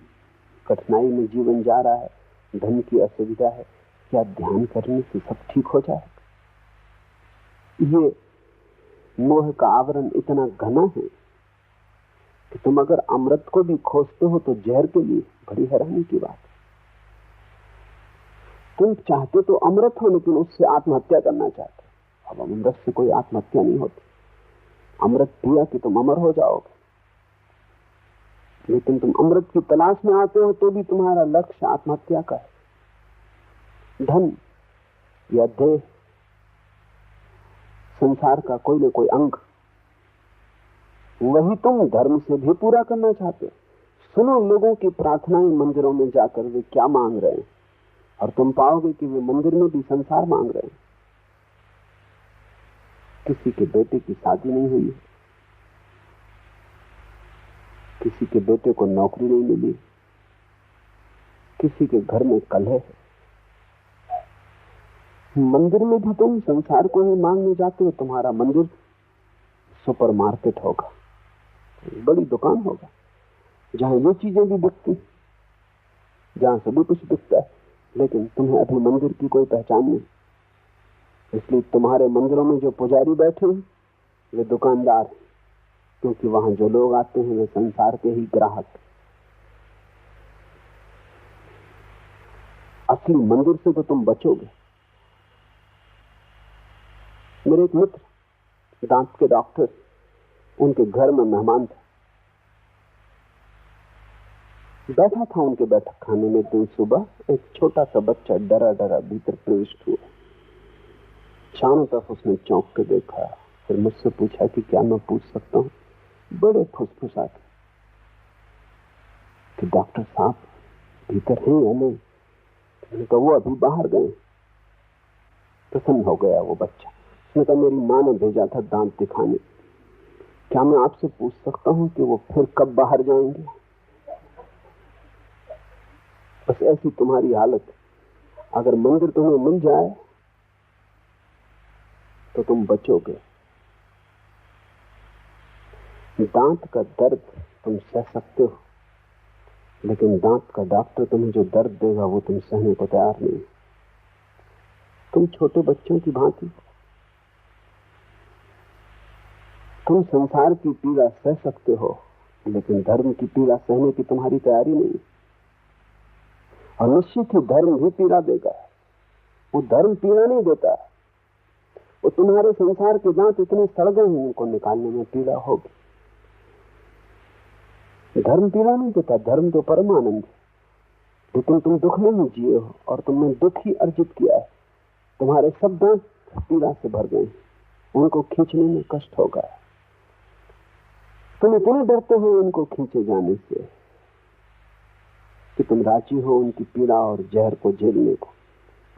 कठिनाई में जीवन जा रहा है, धन की असुविधा है, क्या ध्यान करने से सब ठीक हो जाएगा? ये मोह का आवरण इतना घना है कि तुम अगर अमृत को भी खोजते हो तो जहर के लिए। बड़ी हैरानी की बात। तुम चाहते तो अमृत हो लेकिन उससे आत्महत्या करना चाहते हो। अब अमृत से कोई आत्महत्या नहीं होती। अमृत पिया कि तुम अमर हो जाओगे, लेकिन तुम अमृत की तलाश में आते हो तो भी तुम्हारा लक्ष्य आत्महत्या का है। धन या देह, संसार का कोई न कोई अंग, वही तुम धर्म से भी पूरा करना चाहते हो। सुनो लोगों की प्रार्थनाएं मंदिरों में जाकर वे क्या मांग रहे हैं, और तुम पाओगे कि वे मंदिर में भी संसार मांग रहे हैं। किसी के बेटे की शादी नहीं हुई, किसी के बेटे को नौकरी नहीं मिली, किसी के घर में कलह है। मंदिर में भी तुम संसार को ही मांगने जाते हो। तुम्हारा मंदिर सुपरमार्केट होगा, बड़ी दुकान होगा जहां ये चीजें भी बिकती, जहां सभी कुछ बिकता है, लेकिन तुम्हें अभी मंदिर की कोई पहचान नहीं। इसलिए तुम्हारे मंदिरों में जो पुजारी बैठे हैं वे दुकानदार हैं, क्योंकि वहां जो लोग आते हैं वे संसार के ही ग्राहक। असली मंदिर से तो तुम बचोगे। मेरे एक मित्र दांत के डॉक्टर, उनके घर में मेहमान था। बैठा था उनके बैठक खाने में। दिन सुबह एक छोटा सा बच्चा डरा डरा भीतर प्रविष्ट हुआ। चारों तरफ उसने चौंक के देखा, फिर मुझसे पूछा कि क्या मैं पूछ सकता हूं? बड़े फुसफुसाते कि डॉक्टर साहब भीतर हैं या नहीं? मैंने कहा वो अभी बाहर गए। प्रसन्न हो गया वो बच्चा। उसने कहा मेरी मां ने भेजा था दांत दिखाने, क्या मैं आपसे पूछ सकता हूं कि वो फिर कब बाहर जाएंगे? बस ऐसी तुम्हारी हालत। अगर मंदिर तुम्हें मिल जाए तो तुम बचोगे। दांत का दर्द तुम सह सकते हो, लेकिन दांत का डॉक्टर तुम्हें जो दर्द देगा वो तुम सहने को तैयार नहीं। तुम छोटे बच्चों की भांति, तुम संसार की पीड़ा सह सकते हो, लेकिन धर्म की पीड़ा सहने की तुम्हारी तैयारी नहीं। और निश्चित ही धर्म भी पीड़ा देगा। वो धर्म पीड़ा नहीं देता, वो तुम्हारे संसार के दांत इतने सड़ गए हैं, उनको निकालने में पीड़ा होगी। धर्म पीड़ा नहीं देता, धर्म तो परम आनंद है। लेकिन तुम दुख में ही जिए हो और तुमने दुख ही अर्जित किया है। तुम्हारे सब दांत पीड़ा से भर गए, उनको खींचने में कष्ट होगा। तुम इतने डरते हो उनको खींचे जाने से कि तुम राजी हो उनकी पीड़ा और जहर को झेलने को।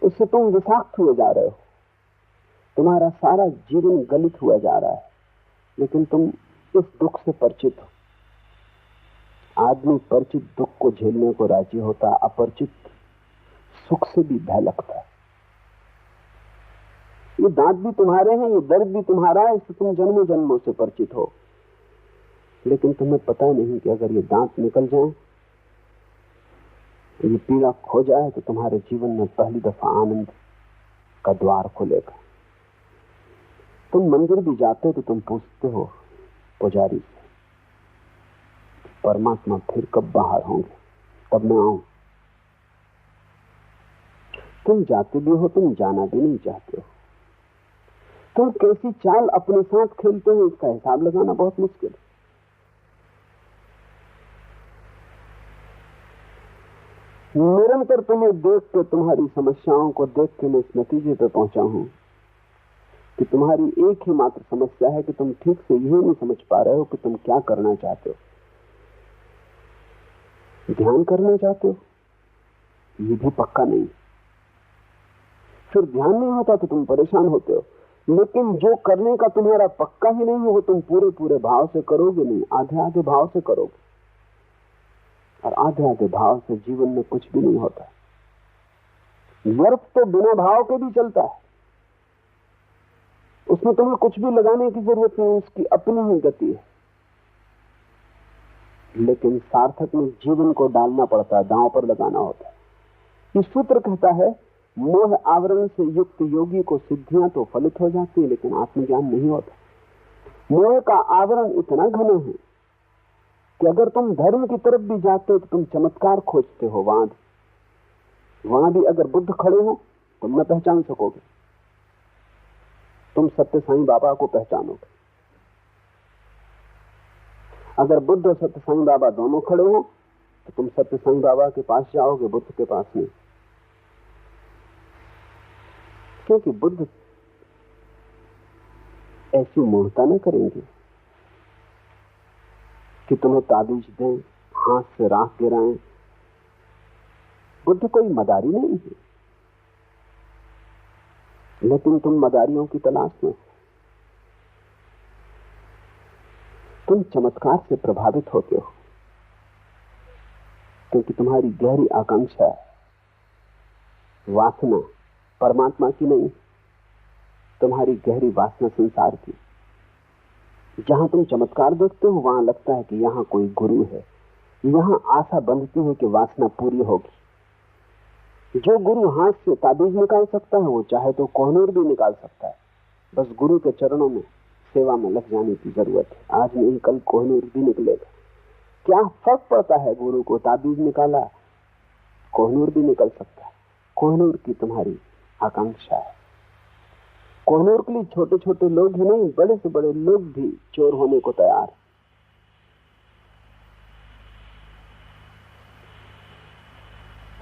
उससे तुम विषाक्त हुए जा रहे हो, तुम्हारा सारा जीवन गलित हुआ जा रहा है, लेकिन तुम इस दुख से परिचित हो। आदमी परिचित दुख को झेलने को राजी होता, अपरिचित सुख से भी भय लगता है। ये दांत भी तुम्हारे हैं, ये दर्द भी तुम्हारा है, इससे तुम जन्मों जन्मों से परिचित हो। लेकिन तुम्हें पता नहीं कि अगर ये दांत निकल जाए, ये पीड़ा खो जाए, तो तुम्हारे जीवन में पहली दफा आनंद का द्वार खुलेगा। तुम मंदिर भी जाते हो तो तुम पूछते हो पुजारी से, परमात्मा फिर कब बाहर होंगे, तब मैं आऊं। तुम जाते भी हो, तुम जाना भी नहीं चाहते हो। तुम कैसी चाल अपने साथ खेलते हो, इसका हिसाब लगाना बहुत मुश्किल है। निरंतर तुम्हें देख के, तुम्हारी समस्याओं को देख के मैं इस नतीजे पर पहुंचा हूं कि तुम्हारी एक ही मात्र समस्या है कि तुम ठीक से यही नहीं समझ पा रहे हो कि तुम क्या करना चाहते हो। ध्यान करना चाहते हो, ये भी पक्का नहीं। फिर ध्यान नहीं होता तो तुम परेशान होते हो। लेकिन जो करने का तुम्हारा पक्का ही नहीं हो, तुम पूरे पूरे भाव से करोगे नहीं, आधे आधे भाव से करोगे। और आधे आधे भाव से जीवन में कुछ भी नहीं होता। बर्फ तो बिना भाव के भी चलता है, उसमें तुम्हें कुछ भी लगाने की जरूरत नहीं, उसकी अपनी ही गति है। लेकिन सार्थक में जीवन को डालना पड़ता है, दांव पर लगाना होता है। ये सूत्र कहता है, मोह आवरण से युक्त योगी को सिद्धियां तो फलित हो जाती है, लेकिन आत्मज्ञान नहीं होता। मोह का आवरण इतना घना है कि अगर तुम धर्म की तरफ भी जाते हो तो तुम चमत्कार खोजते हो। वहां भी अगर बुद्ध खड़े हो तुम न पहचान सकोगे, तुम सत्य साईं बाबा को पहचानोगे। अगर बुद्ध और सत्य साईं बाबा दोनों खड़े हो तो तुम सत्य साईं बाबा के पास जाओगे, बुद्ध के पास नहीं। क्योंकि बुद्ध ऐसी मूर्खता न करेंगे कि तुम्हें ताबीज दें, हाथ से राख गिराएं। बुद्ध कोई मदारी नहीं है, लेकिन तुम मदारियों की तलाश में। तुम चमत्कार से प्रभावित होते हो क्योंकि तुम्हारी गहरी आकांक्षा है, वासना परमात्मा की नहीं, तुम्हारी गहरी वासना संसार की। जहां तुम चमत्कार देखते हो वहां लगता है कि यहां कोई गुरु है, यहां आशा बंधती है कि वासना पूरी होगी। जो गुरु हाथ से ताबीज निकाल सकता है वो चाहे तो कोहनूर भी निकाल सकता है। बस गुरु के चरणों में सेवा में लग जाने की जरूरत है। आज नहीं कल कोहनूर भी निकलेगा। क्या फर्क पड़ता है, गुरु को ताबीज निकाला, कोहनूर भी निकल सकता है। कोहनूर की तुम्हारी आकांक्षा है। कोहनूर के लिए छोटे छोटे लोग ही नहीं, बड़े से बड़े लोग भी चोर होने को तैयार।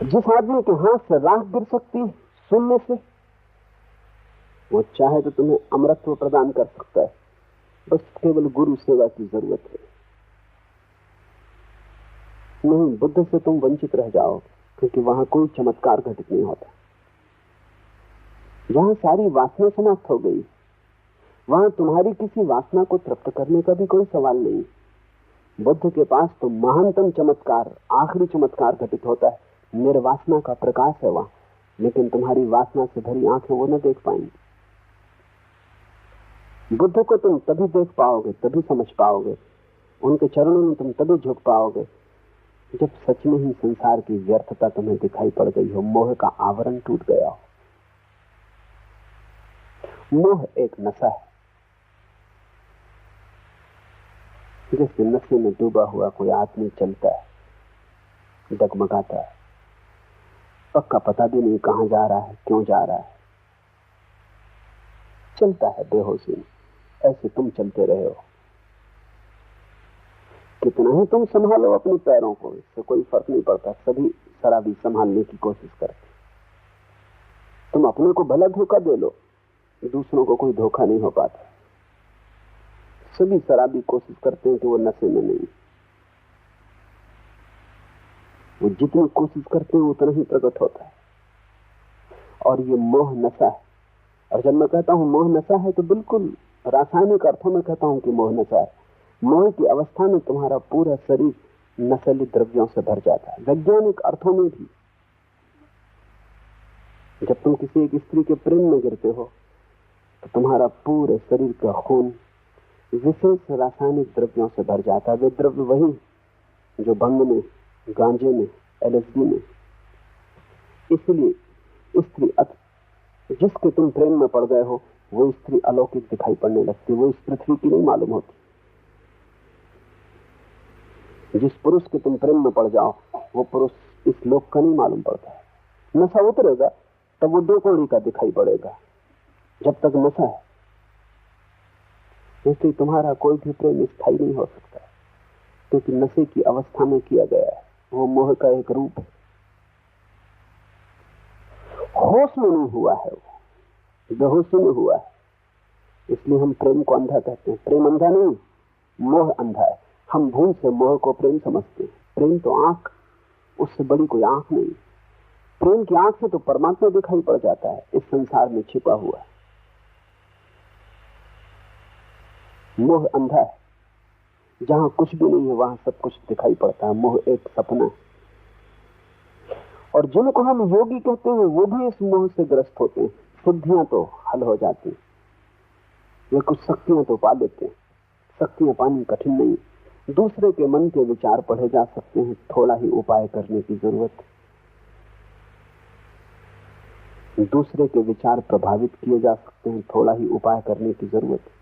जिस आदमी के हाथ से राख गिर सकती सुनने से, वो चाहे तो तुम्हें अमरत्व प्रदान कर सकता है। बस केवल गुरु सेवा की जरूरत है। नहीं, बुद्ध से तुम वंचित रह जाओगे क्योंकि वहां कोई चमत्कार घटित नहीं होता। जहां सारी वासना समाप्त हो गई, वहां तुम्हारी किसी वासना को तृप्त करने का भी कोई सवाल नहीं। बुद्ध के पास तो महानतम चमत्कार, आखिरी चमत्कार घटित होता है। निर्वासना का प्रकाश है वहां, लेकिन तुम्हारी वासना से भरी आंखें वो न देख पाएंगी। बुद्ध को तुम तभी देख पाओगे, तभी समझ पाओगे, उनके चरणों में तुम तभी झुक पाओगे जब सच में ही संसार की व्यर्थता तुम्हें दिखाई पड़ गई हो, मोह का आवरण टूट गया हो। मोह एक नशा है, जैसे नशे में डूबा हुआ कोई आदमी चलता है, डगमगाता है, पक्का पता भी नहीं कहां जा रहा है, क्यों जा रहा है, चलता है बेहोशी में। ऐसे तुम चलते रहे हो। कितना ही तुम संभालो अपने पैरों को, इससे कोई फर्क नहीं पड़ता। सभी शराबी संभालने की कोशिश करते। तुम अपने को भला धोखा दे लो, दूसरों को कोई धोखा नहीं हो पाता। सभी शराबी कोशिश करते हैं कि वो नशे में नहीं। वो जितनी कोशिश करते हैं उतना ही प्रकट होता है। और ये मोह नशा है। और जब मैं कहता हूं मोह नशा है तो बिल्कुल रासायनिक अर्थों में कहता हूं कि मोह नशा है। मोह की अवस्था में तुम्हारा पूरा शरीर नशीले द्रव्यों से भर जाता है। वैज्ञानिक अर्थों में भी जब तुम किसी एक स्त्री के प्रेम में गिरते हो तो तुम्हारा पूरे शरीर का खून विशेष रासायनिक द्रव्यों से भर जाता है। वे द्रव्य वही जो भंग में, गांजे में, LSD में। इसलिए स्त्री जिसके तुम प्रेम में पड़ गए हो, वो स्त्री अलौकिक दिखाई पड़ने लगती, वो इस पृथ्वी की नहीं मालूम होती। जिस पुरुष के तुम प्रेम में पड़ जाओ वो पुरुष इस लोक का नहीं मालूम पड़ता है। नशा उतरेगा तब वो 2 कौड़ी का दिखाई पड़ेगा, जब तक नशा है। इसलिए तुम्हारा कोई भी प्रेम स्थायी नहीं हो सकता, क्योंकि नशे की अवस्था में किया गया है। वो मोह का एक रूप है, होश में नहीं हुआ है, वो बेहोशी में हुआ है। इसलिए हम प्रेम को अंधा कहते हैं। प्रेम अंधा नहीं, मोह अंधा है। हम भूल से मोह को प्रेम समझते हैं। प्रेम तो आंख, उससे बड़ी कोई आंख नहीं। प्रेम की आंख से तो परमात्मा दिखाई पड़ जाता है, इस संसार में छिपा हुआ। मोह अंधा है, जहां कुछ भी नहीं है वहां सब कुछ दिखाई पड़ता है। मोह एक सपना है। और जिनको हम योगी कहते हैं वो भी इस मोह से ग्रस्त होते हैं। सिद्धियां तो हल हो जाती, वे कुछ शक्तियां तो पा लेते हैं। शक्तियां पानी कठिन नहीं, दूसरे के मन के विचार पढ़े जा सकते हैं, थोड़ा ही उपाय करने की जरूरत है। दूसरे के विचार प्रभावित किए जा सकते हैं, थोड़ा ही उपाय करने की जरूरत है।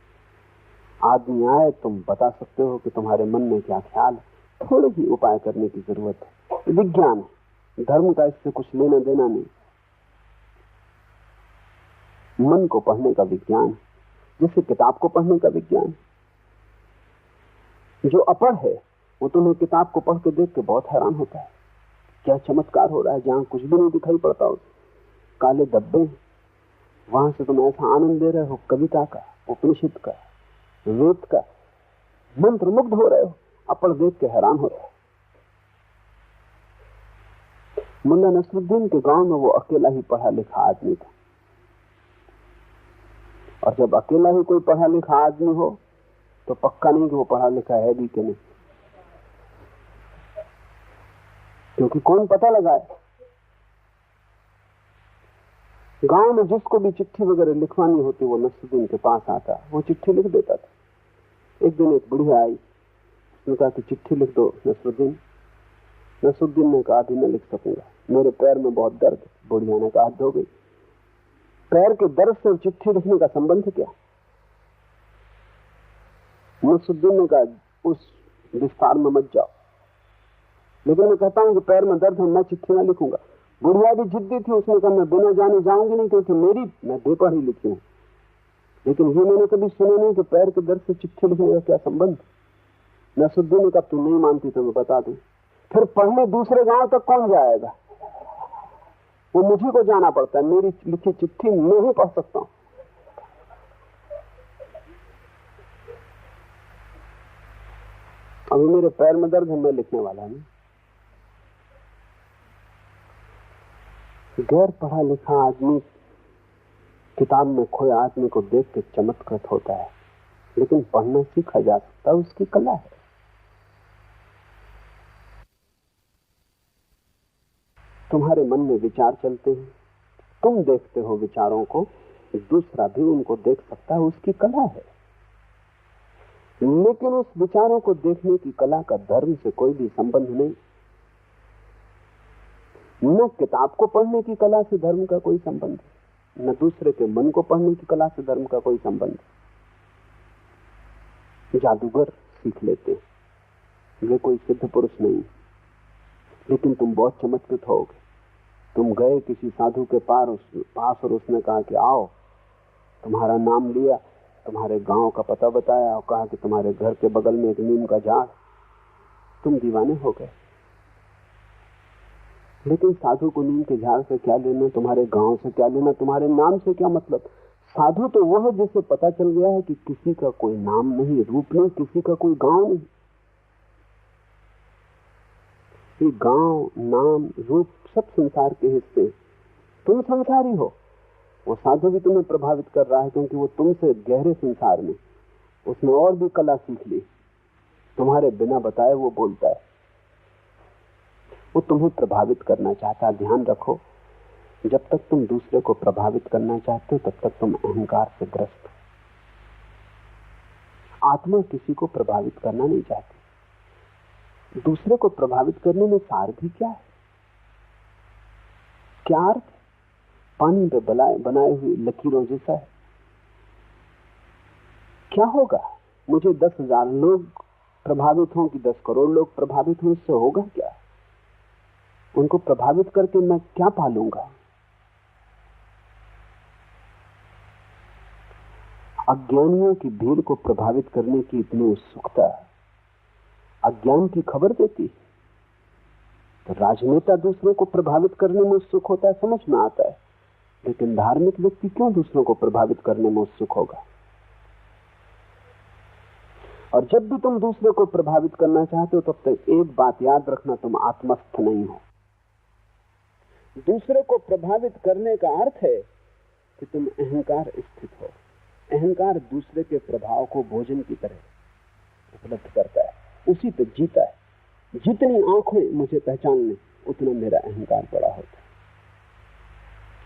आदमी आए, तुम बता सकते हो कि तुम्हारे मन में क्या ख्याल है, थोड़े ही उपाय करने की जरूरत है। विज्ञान है, धर्म का इससे कुछ लेना देना नहीं। मन को पढ़ने का विज्ञान है, जैसे किताब को पढ़ने का विज्ञान। जो अपढ़ है वो तुम्हें किताब को पढ़ के देख के बहुत हैरान होता है, क्या चमत्कार हो रहा है। जहां कुछ भी नहीं दिखाई पड़ता, उस काले धब्बे, वहां से तुम ऐसा आनंद ले रहे हो, कविता का, उपनिषद का, वेद का, मंत्र मुग्ध हो रहे हो। अपढ़ देख के हैरान हो रहे हो। मुल्ला नसरुद्दीन के गांव में वो अकेला ही पढ़ा लिखा आदमी था, और जब अकेला ही कोई पढ़ा लिखा आदमी हो तो पक्का नहीं कि वो पढ़ा लिखा है भी कि नहीं, क्योंकि कौन पता लगाए। गांव में जिसको भी चिट्ठी वगैरह लिखवानी होती वो नसरुद्दीन के पास आता, वो चिट्ठी लिख देता था। एक दिन एक बुढ़िया आई, उसने कहा कि चिट्ठी लिख दो नसरुद्दीन। नसरुद्दीन ने कहा, अभी मैं लिख सकूंगा, मेरे पैर में बहुत दर्द। बुढ़िया ने कहा, हाथ धो गई। पैर के दर्द से चिट्ठी लिखने का संबंध क्या? नसरुद्दीन ने कहा, उस विस्तार में मत जाओ, लेकिन मैं कहता हूं कि पैर में दर्द है, मैं चिट्ठी ना लिखूंगा। बुढ़िया भी जिद्दी थी, उसने कहा, मैं बिना जाने जाऊंगी नहीं, क्योंकि मैं बेपढ़ी लिखी हूं। लेकिन ये मैंने कभी सुना नहीं कि पैर के दर्द से चिट्ठी लिखने का क्या संबंध। नसरुद्दीन ने कहा, तू नहीं मानती तो मैं बता दूं। फिर पढ़ने दूसरे गांव तक कौन जाएगा? वो मुझे को जाना पड़ता है, मेरी लिखी चिट्ठी मैं ही पढ़ सकता हूं। अभी मेरे पैर में दर्द है, मैं लिखने वाला नहीं। गैर पढ़ा लिखा आदमी किताब में खोए आदमी को देख के चमत्कृत होता है, लेकिन पढ़ना सीखा जा सकता है, उसकी कला है। तुम्हारे मन में विचार चलते हैं, तुम देखते हो विचारों को, दूसरा भी उनको देख सकता है, उसकी कला है। लेकिन उस विचारों को देखने की कला का धर्म से कोई भी संबंध नहीं। न किताब को पढ़ने की कला से धर्म का कोई संबंध, न दूसरे के मन को पढ़ने की कला से धर्म का कोई संबंध। जादूगर सीख लेते हैं, वे कोई सिद्ध पुरुष नहीं, लेकिन तुम बहुत चमत्कृत होगे। तुम गए किसी साधु के पास और उसने कहा कि आओ, तुम्हारा नाम लिया, तुम्हारे गांव का पता बताया और कहा कि तुम्हारे घर के बगल में एक नीम का झाड़। तुम दीवाने हो गए। लेकिन साधु को नीम के झाड़ से क्या लेना, तुम्हारे गांव से क्या लेना, तुम्हारे नाम से क्या मतलब? साधु तो वो है जिसे पता चल गया है कि किसी का कोई नाम नहीं, रूप नहीं, किसी का कोई गांव नहीं। ये गांव, नाम, रूप सब संसार के हिस्से। तुम संसारी हो, वो साधु भी तुम्हें प्रभावित कर रहा है, क्योंकि वो तुमसे गहरे संसार में, उसने और भी कला सीख ली, तुम्हारे बिना बताए वो बोलता है। वो तुम्हें प्रभावित करना चाहता है। ध्यान रखो, जब तक तुम दूसरे को प्रभावित करना चाहते हो तब तक तुम अहंकार से ग्रस्त हो। आत्मा किसी को प्रभावित करना नहीं चाहती। दूसरे को प्रभावित करने में सार भी क्या है? क्या अर्थ? पानी पे बनाए हुए लकीरों जैसा है। क्या होगा? मुझे 10,000 लोग प्रभावित हों कि 10 करोड़ लोग प्रभावित हों, इससे होगा क्या? उनको प्रभावित करके मैं क्या पालूंगा? अज्ञानियों की भीड़ को प्रभावित करने की इतनी उत्सुकता अज्ञान की खबर देती है। तो राजनेता दूसरों को प्रभावित करने में उत्सुक होता है, समझ में आता है, लेकिन धार्मिक व्यक्ति क्यों दूसरों को प्रभावित करने में उत्सुक होगा? और जब भी तुम दूसरे को प्रभावित करना चाहते हो, तब तक एक बात याद रखना, तुम आत्मस्थ नहीं हो। दूसरे को प्रभावित करने का अर्थ है कि तुम अहंकार स्थित हो। अहंकार दूसरे के प्रभाव को भोजन की तरह उपलब्ध करता है, उसी पे जीता है। जितनी आंखें मुझे पहचान लें, उतना मेरा अहंकार बड़ा होता है।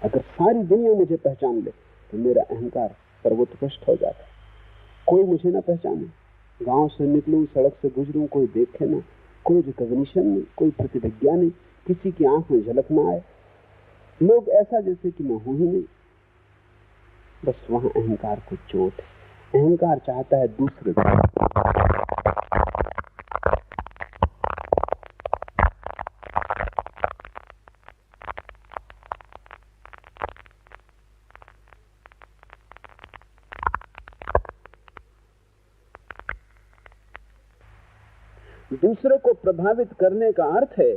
अगर सारी दुनिया मुझे पहचान ले, तो मेरा अहंकार सर्वोत्कृष्ट हो जाता है। कोई मुझे ना पहचाने, गांव से निकलूं, सड़क से गुजरूं, कोई देखे ना, कोई रिकॉग्निशन नहीं, कोई प्रतिभिज्ञा नहीं, किसी की आंख में झलक ना आए, लोग ऐसा जैसे कि मैं हूं ही नहीं, बस वहां अहंकार को चोट है। अहंकार चाहता है दूसरे को। दूसरे को प्रभावित करने का अर्थ है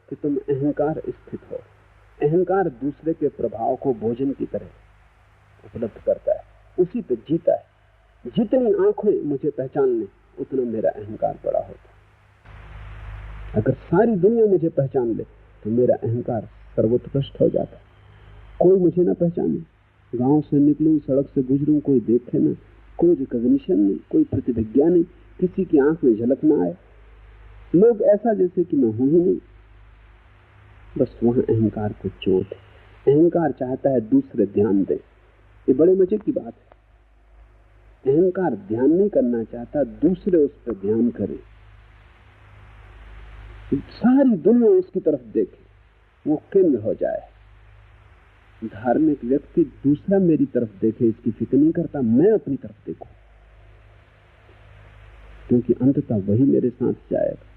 कि तुम अहंकार स्थित हो। अहंकार दूसरे के प्रभाव को भोजन की तरह उपलब्ध करता है, उसी पे जीता है। जितनी आंखें मुझे पहचान लें, उतना मेरा अहंकार बड़ा होता है। अगर सारी दुनिया मुझे पहचान ले, तो मेरा अहंकार सर्वोत्कृष्ट हो जाता है। कोई मुझे ना पहचाने, गांव से निकलूं, सड़क से गुजरूं, कोई देखे ना, कोई रिकॉग्निशन नहीं, कोई प्रतिभिज्ञा नहीं, किसी की आंख में झलक ना आए, लोग ऐसा जैसे कि मैं हूं ही नहीं, बस वहां अहंकार को चोट है। अहंकार चाहता है दूसरे ध्यान दें। ये बड़े मजे की बात है। अहंकार ध्यान नहीं करना चाहता, दूसरे उस पर ध्यान करें, सारी दुनिया उसकी तरफ देखे, वो केंद्र हो जाए। धार्मिक व्यक्ति दूसरा मेरी तरफ देखे, इसकी फिक्र नहीं करता, मैं अपनी तरफ देखूं, क्योंकि अंततः वही मेरे साथ जाएगा।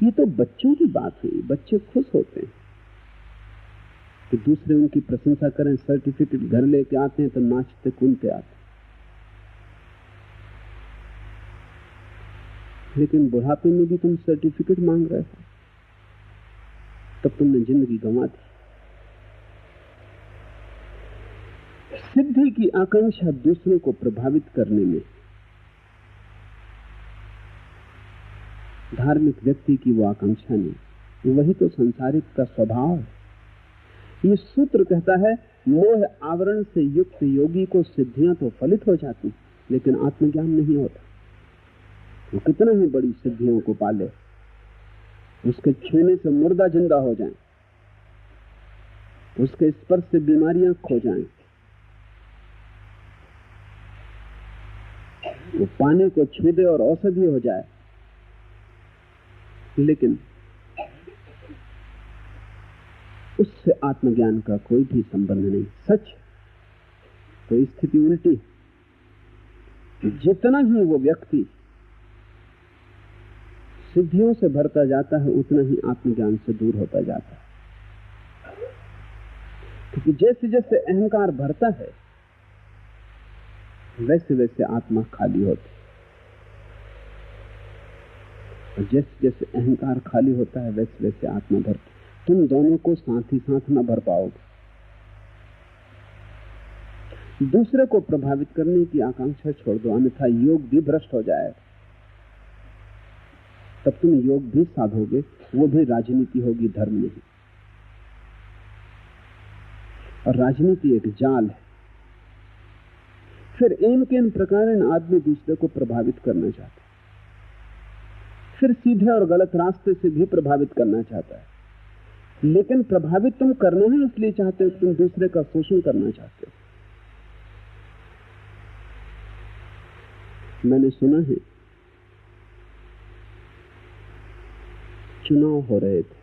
ये तो बच्चों की बात हुई। बच्चे खुश होते हैं कि दूसरे उनकी प्रशंसा करें, सर्टिफिकेट घर लेके आते हैं तो नाचते कूदते आते। लेकिन बुढ़ापे में भी तुम सर्टिफिकेट मांग रहे हो, तब तुमने जिंदगी गंवा दी। सिद्धि की आकांक्षा दूसरों को प्रभावित करने में धार्मिक व्यक्ति की वो आकांक्षा नहीं, वही तो संसारिक का स्वभाव है। ये सूत्र कहता है, मोह आवरण से युक्त योगी को सिद्धियां तो फलित हो जाती, लेकिन आत्मज्ञान नहीं होता। वो कितना ही बड़ी सिद्धियों को पाले, उसके छूने से मुर्दा जिंदा हो जाए, उसके स्पर्श से बीमारियां खो जाएं, वो पानी को छू दे और औषधि हो जाए, लेकिन उससे आत्मज्ञान का कोई भी संबंध नहीं। सच तो स्थिति उल्टी, जितना ही वो व्यक्ति सिद्धियों से भरता जाता है, उतना ही आत्मज्ञान से दूर होता जाता है। क्योंकि जैसे जैसे अहंकार भरता है, वैसे वैसे आत्मा खाली होती है, और जैसे जैसे अहंकार खाली होता है, वैसे वैसे आत्मा भरती। तुम दोनों को साथ ही साथ न भर पाओगे। दूसरे को प्रभावित करने की आकांक्षा छोड़ दो, अन्यथा योग भी भ्रष्ट हो जाएगा। तब तुम योग भी साधोगे, वो भी राजनीति होगी, धर्म नहीं। और राजनीति एक जाल है। फिर इन प्रकार आदमी दूसरे को प्रभावित करना चाहता है, फिर सीधे और गलत रास्ते से भी प्रभावित करना चाहता है। लेकिन प्रभावित तुम करना है इसलिए चाहते हो, तुम दूसरे का शोषण करना चाहते हो। मैंने सुना है, चुनाव हो रहे थे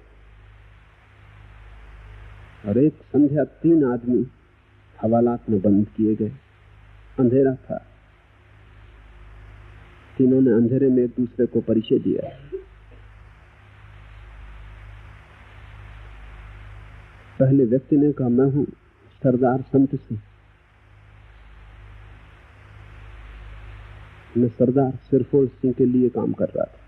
और एक संध्या 3 आदमी हवालात में बंद किए गए अंधेरा था, तीनों ने अंधेरे में एक दूसरे को परिचय दिया। पहले व्यक्ति ने कहा, मैं हूं सरदार संत सिंह, मैं सरदार सिरफोर सिंह के लिए काम कर रहा था।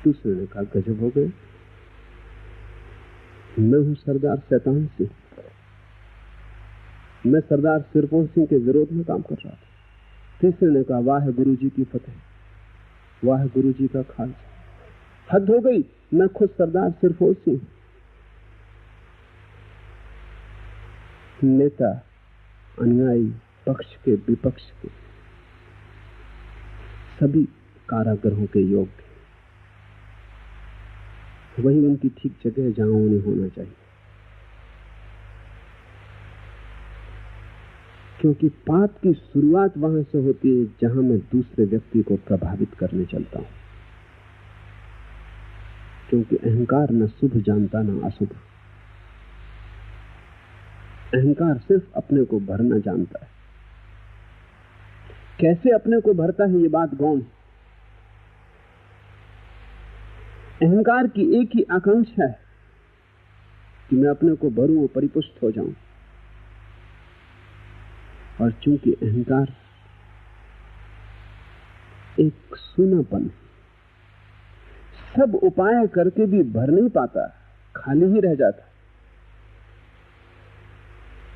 दूसरे ने कहा, गजब हो गए, मैं हूं सरदार शैतान सिंह, मैं सरदार सिरफोर सिंह के विरोध में काम कर रहा था। तीसरे ने कहा, वाह गुरुजी की फतेह, वाह गुरुजी का खालसा, हद हो गई, मैं खुद सरदार सिरफोर सिंह। नेता, अनुयायी, पक्ष के विपक्ष के सभी कारागृहों के योग्य, वही उनकी ठीक जगह है जहां उन्हें होना चाहिए। क्योंकि पाप की शुरुआत वहां से होती है जहां मैं दूसरे व्यक्ति को प्रभावित करने चलता हूं। क्योंकि अहंकार न शुभ जानता न अशुभ, अहंकार सिर्फ अपने को भरना जानता है। कैसे अपने को भरता है ये बात गौण है। अहंकार की एक ही आकांक्षा है कि मैं अपने को भरूं और परिपुष्ट हो जाऊं। और चूंकि अहंकार एक सूनापन, सब उपाय करके भी भर नहीं पाता, खाली ही रह जाता।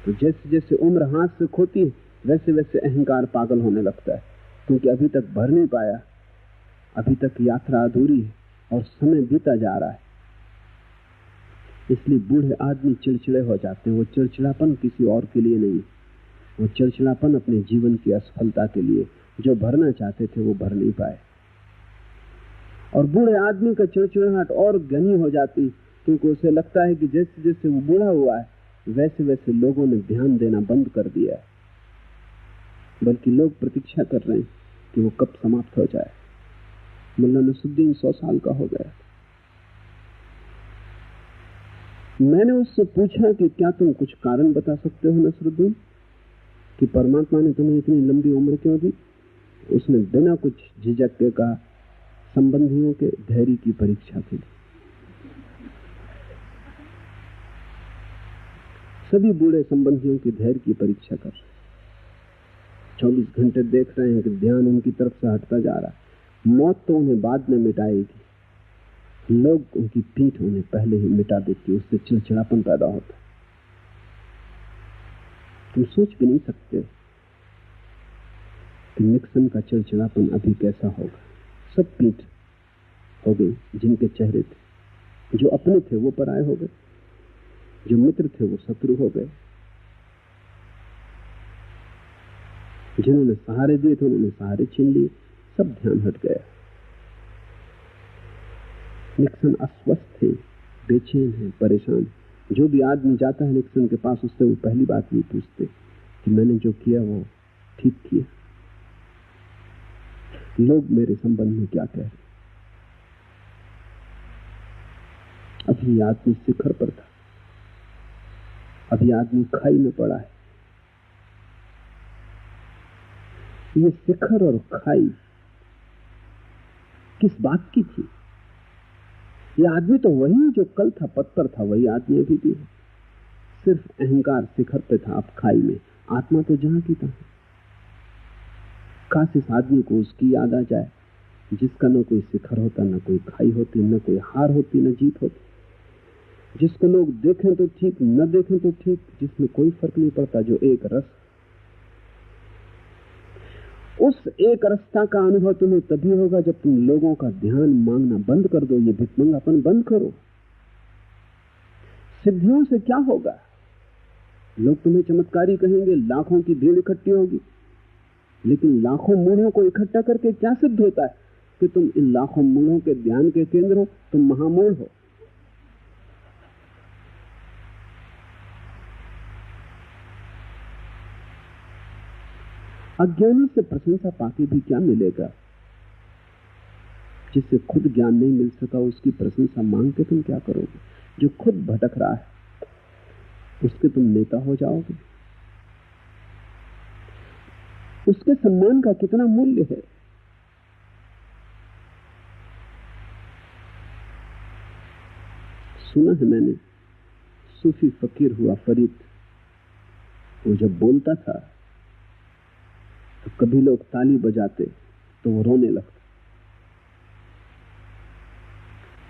तो जैसे जैसे उम्र हाथ से खोती है वैसे वैसे अहंकार पागल होने लगता है, क्योंकि अभी तक भर नहीं पाया, अभी तक यात्रा अधूरी है और समय बीता जा रहा है। इसलिए बूढ़े आदमी चिड़चिड़े हो जाते हैं। वो चिड़चिड़ापन किसी और के लिए नहीं, वो चिड़चिड़ापन अपने जीवन की असफलता के लिए। जो भरना चाहते थे वो भर नहीं पाए। और बूढ़े आदमी का चिड़चिड़ाहट और घनी हो जाती, क्योंकि उसे लगता है कि जैसे जैसे वो बूढ़ा हुआ है वैसे वैसे लोगों ने ध्यान देना बंद कर दिया है, बल्कि लोग प्रतीक्षा कर रहे हैं कि वो कब समाप्त हो जाए। मुल्ला नसरुद्दीन 100 साल का हो गया। मैंने उससे पूछा कि क्या तुम कुछ कारण बता सकते हो नसरुद्दीन, कि परमात्मा ने तुम्हें इतनी लंबी उम्र क्यों दी? उसने बिना कुछ झिझक के कहा, संबंधियों के धैर्य की परीक्षा के लिए। सभी बूढ़े संबंधियों की धैर्य की परीक्षा कर रहे, 24 घंटे देख रहे हैं कि ध्यान उनकी तरफ से हटता जा रहा है। मौत तो उन्हें बाद में मिटाएगी, लोग उनकी पीठ उन्हें पहले ही मिटा देती, उससे चिड़चिड़ापन पैदा होता। तुम सोच भी नहीं सकते कि निक्सन का चिड़चिड़ापन अभी कैसा होगा। सब पीठ हो गई, जिनके चेहरे थे, जो अपने थे वो पराये हो गए, जो मित्र थे वो शत्रु हो गए, जिन्होंने सहारे दिए थे उन्होंने सहारे छीन लिए, सब ध्यान हट गया। निक्सन अस्वस्थ है, बेचैन है, परेशान। जो भी आदमी जाता है निक्सन के पास, उससे वो पहली बात ये पूछते कि मैंने जो किया वो ठीक किया, लोग मेरे संबंध में क्या कह रहे। अभी आदमी शिखर पर था, अभी आदमी खाई में पड़ा है। ये शिखर और खाई किस बात की थी? ये आदमी तो वही जो कल था, पत्थर था, वही आदमी अभी भी है। सिर्फ अहंकार शिखर पे था, अब खाई में। आत्मा तो जहां की था। काश इस आदमी को उसकी याद आ जाए जिसका न कोई शिखर होता, न कोई खाई होती, न कोई हार होती, न जीत होती, जिसको लोग देखें तो ठीक, न देखें तो ठीक, जिसमें कोई फर्क नहीं पड़ता, जो एक रस। उस एक रसता का अनुभव तुम्हें तभी होगा जब तुम लोगों का ध्यान मांगना बंद कर दो, ये भिखमंगापन बंद करो। सिद्धियों से क्या होगा? लोग तुम्हें चमत्कारी कहेंगे, लाखों की भीड़ इकट्ठी होगी, लेकिन लाखों मूढ़ों को इकट्ठा करके क्या सिद्ध होता है? कि तुम इन लाखों मूढ़ों के ध्यान के केंद्र हो, तुम महामूढ़ हो। अज्ञानी से प्रशंसा पाके भी क्या मिलेगा? जिससे खुद ज्ञान नहीं मिल सका उसकी प्रशंसा मांग के तुम क्या करोगे? जो खुद भटक रहा है उसके तुम नेता हो जाओगे। उसके सम्मान का कितना मूल्य है। सुना है मैंने, सूफी फकीर हुआ फरीद, वो जब बोलता था तो कभी लोग ताली बजाते तो वो रोने लगता।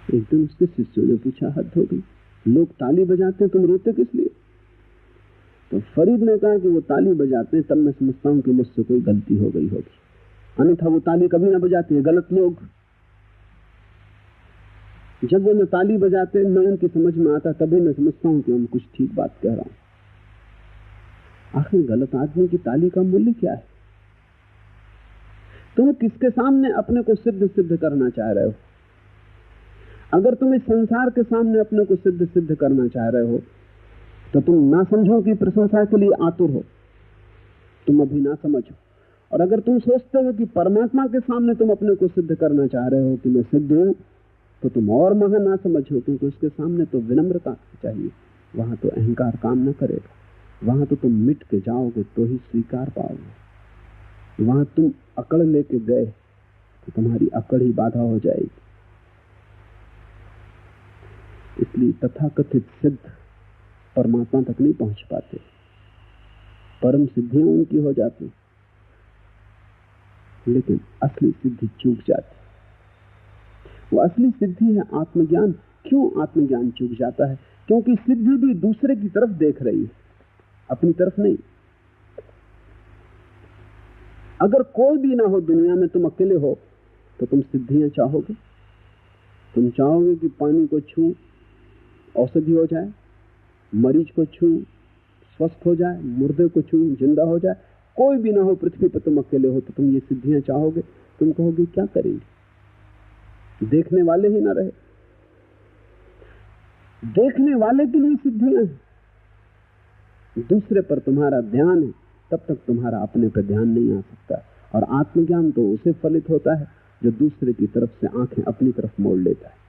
एक दिन उसके शिष्यों ने पूछा, हद हो गई, लोग ताली बजाते हैं, तुम रोते किस लिए? तो फरीद ने कहा कि वो ताली बजाते हैं तब मैं समझता हूं कि मुझसे कोई गलती हो गई होगी, अन्यथा वो ताली कभी ना बजाते हैं गलत लोग। जब वो न ताली बजाते न उनकी समझ में आता तभी मैं समझता हूं कि हम कुछ ठीक बात कह रहा हूं। आखिर गलत आदमी की ताली का मूल्य क्या है? तुम किसके सामने अपने को सिद्ध करना चाह रहे हो? अगर तुम इस संसार के सामने अपने को सिद्ध करना चाह रहे हो तो तुम ना समझो की प्रशंसा के लिए आतुर हो, तुम अभी ना समझो। और अगर तुम सोचते हो कि परमात्मा के सामने तुम अपने को सिद्ध करना चाह रहे हो कि मैं सिद्ध हूं, तो तुम और महा ना समझो, क्योंकि उसके सामने तो विनम्रता चाहिए, वहां तो अहंकार काम न करेगा, वहां तो तुम मिट के जाओगे तो ही स्वीकार पाओगे। वहां तुम अकड़ लेके गए तो तुम्हारी अकड़ ही बाधा हो जाएगी। इसलिए तथाकथित सिद्ध परमात्मा तक नहीं पहुंच पाते, परम सिद्धियां उनकी हो जाती, लेकिन असली सिद्धि चूक जाती। वो असली सिद्धि है आत्मज्ञान। क्यों आत्मज्ञान चूक जाता है? क्योंकि सिद्धि भी दूसरे की तरफ देख रही है, अपनी तरफ नहीं। अगर कोई भी ना हो दुनिया में, तुम अकेले हो, तो तुम सिद्धियां चाहोगे। तुम चाहोगे कि पानी को छू औषधि हो जाए, मरीज को छू स्वस्थ हो जाए, मुर्दे को छू जिंदा हो जाए। कोई भी ना हो पृथ्वी पर, तुम अकेले हो, तो तुम ये सिद्धियां चाहोगे। तुम कहोगे क्या करेंगे, देखने वाले ही ना रहे। देखने वाले के लिए सिद्धियां हैं, दूसरे पर तुम्हारा ध्यान है, तब तक तुम्हारा अपने पर ध्यान नहीं आ सकता। और आत्मज्ञान तो उसे फलित होता है जो दूसरे की तरफ से आंखें अपनी तरफ मोड़ लेता है।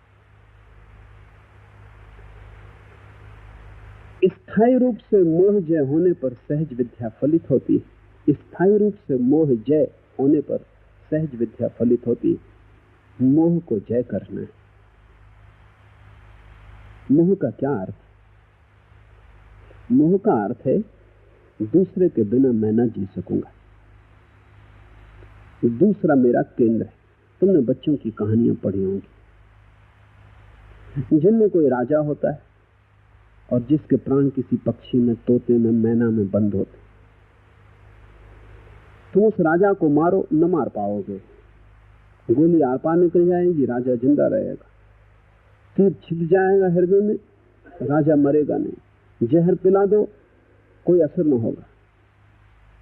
स्थायी रूप से मोह जय होने पर सहज विद्या फलित होती है। स्थायी रूप से मोह जय होने पर सहज विद्या फलित होती है। मोह को जय करना है। मोह का क्या अर्थ? मोह का अर्थ है दूसरे के बिना मैं न जी सकूंगा, दूसरा मेरा केंद्र है। तुमने बच्चों की कहानियां पढ़ी होंगी, जिनमें कोई राजा होता है और जिसके प्राण किसी पक्षी में, तोते में, मैना में बंद होते। तुम उस राजा को मारो, न मार पाओगे। गोली आर पार निकल जाएगी, राजा जिंदा रहेगा। तीर छिप जाएगा हृदय में, राजा मरेगा नहीं। जहर पिला दो, कोई असर न होगा,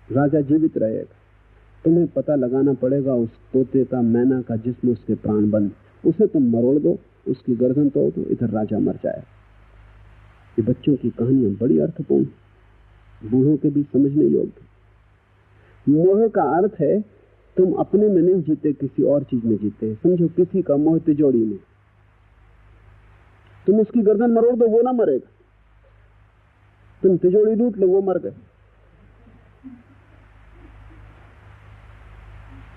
राजा जीवित रहेगा। तुम्हें पता लगाना पड़ेगा उस तोते का, मैना का, जिसमें उसके प्राण बंद। उसे तुम मरोड़ दो, उसकी गर्दन तोड़ दो, इधर राजा मर जाएगा। ये बच्चों की कहानियां बड़ी अर्थपूर्ण, बूढ़ों के भी समझने योग्य। मोह का अर्थ है तुम अपने में नहीं जीते, किसी और चीज में जीते। समझो किसी का मोह तिजोरी में, तुम उसकी गर्दन मरोड़ दो, वो ना मरेगा। तुम तिजोरी लूट लो, वो मर गए।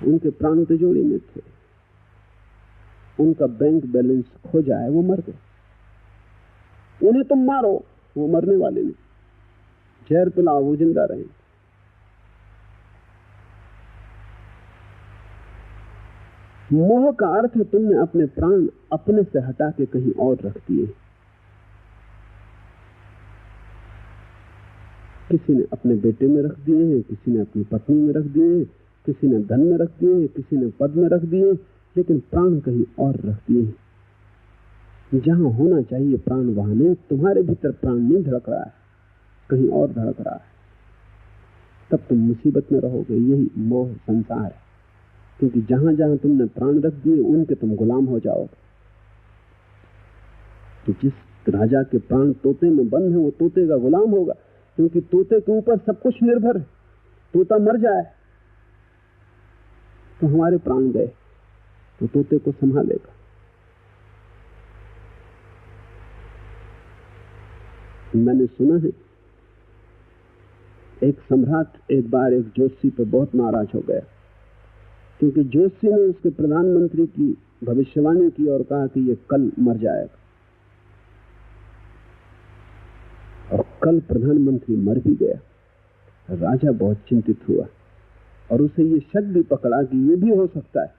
उनके प्राण तिजोरी में थे, उनका बैंक बैलेंस खो जाए, वो मर गए। उन्हें तुम मारो, वो मरने वाले नहीं। जहर पिलाओ, वो जिंदा रहेंगे। मोह का अर्थ है तुमने अपने प्राण अपने से हटा के कहीं और रख दिए। किसी ने अपने बेटे में रख दिए हैं, किसी ने अपनी पत्नी में रख दिए हैं, किसी ने धन में रख दिए हैं, किसी ने पद में रख दिए, लेकिन प्राण कहीं और रख दिए हैं। जहां होना चाहिए प्राण वहां नहीं। तुम्हारे भीतर प्राण नहीं धड़क रहा है, कहीं और धड़क रहा है। तब तुम मुसीबत में रहोगे। यही मोह संसार है, क्योंकि जहां जहां तुमने प्राण रख दिए उनके तुम गुलाम हो जाओगे। तो जिस राजा के प्राण तोते में बंद है, वो तोते का गुलाम होगा, क्योंकि तोते के ऊपर सब कुछ निर्भर है। तोता मर जाए तो हमारे प्राण गए, तो तोते को संभालेगा। मैंने सुना है एक सम्राट एक बार एक जोशी पर बहुत नाराज हो गया, क्योंकि जोशी ने उसके प्रधानमंत्री की भविष्यवाणी की और कहा कि ये कल मर जाएगा, और कल प्रधानमंत्री मर भी गया। राजा बहुत चिंतित हुआ और उसे ये शक भी पकड़ा कि ये भी हो सकता है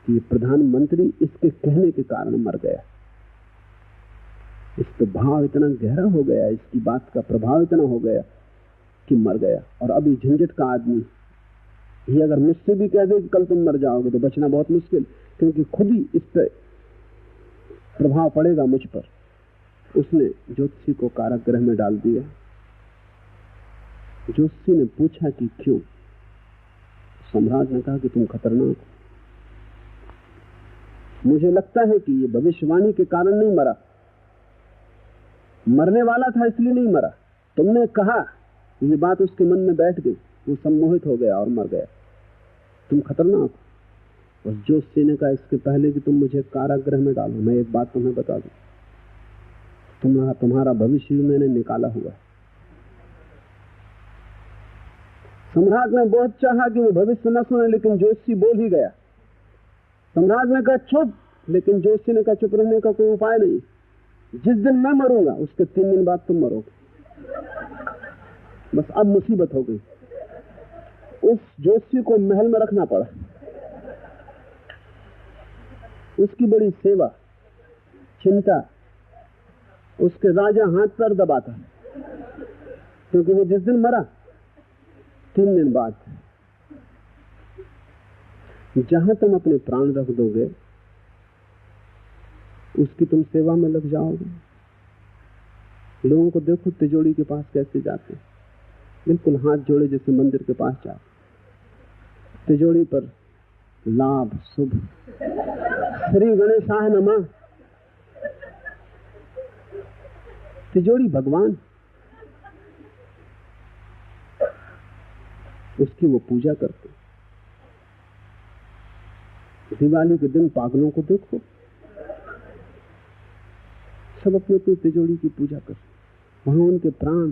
कि प्रधानमंत्री इसके कहने के कारण मर गया। इस पर भाव इतना गहरा हो गया, इसकी बात का प्रभाव इतना हो गया कि मर गया। और अभी झंझट का आदमी ये अगर मुझसे भी कह दे कि कल तुम मर जाओगे तो बचना बहुत मुश्किल, क्योंकि खुद ही इस पर प्रभाव पड़ेगा मुझ पर। उसने ज्योतिषी को कारागृह में डाल दिया। ज्योतिषी ने पूछा कि क्यों? सम्राट ने कहा कि तुम खतरनाक हो, मुझे लगता है कि ये भविष्यवाणी के कारण नहीं मरा, मरने वाला था इसलिए नहीं मरा। तुमने कहा, ये बात उसके मन में बैठ गई, वो सम्मोहित हो गया और मर गया। तुम खतरनाक हो। उस जोशी ने कहा इसके पहले कि तुम मुझे कारागृह में डालो, मैं एक बात तुम्हें बता दूं, तुम्हारा भविष्य मैंने निकाला हुआ है। सम्राट ने बहुत चाहा कि वो भविष्य न सुने, लेकिन जोशी बोल ही गया। सम्राट ने कहा चुप, लेकिन जोशी ने कहा चुप रहने का कोई उपाय नहीं, जिस दिन मैं मरूंगा उसके 3 दिन बाद तुम मरोगे। बस अब मुसीबत हो गई। उस जोशी को महल में रखना पड़ा। उसकी बड़ी सेवा, चिंता, उसके राजा हाथ पैर दबाता, क्योंकि वो जिस दिन मरा 3 दिन बाद जहां तुम अपने प्राण रख दोगे उसकी तुम सेवा में लग जाओगे। लोगों को देखो तिजोरी के पास कैसे जाते, बिल्कुल हाथ जोड़े जैसे मंदिर के पास जाते। तिजोरी पर लाभ शुभ, श्री गणेशाय नमः। तिजोरी भगवान, उसकी वो पूजा करते। दिवाली के दिन पागलों को देखो, सब अपने अपनी तिजोरी की पूजा करते। वहां उनके प्राण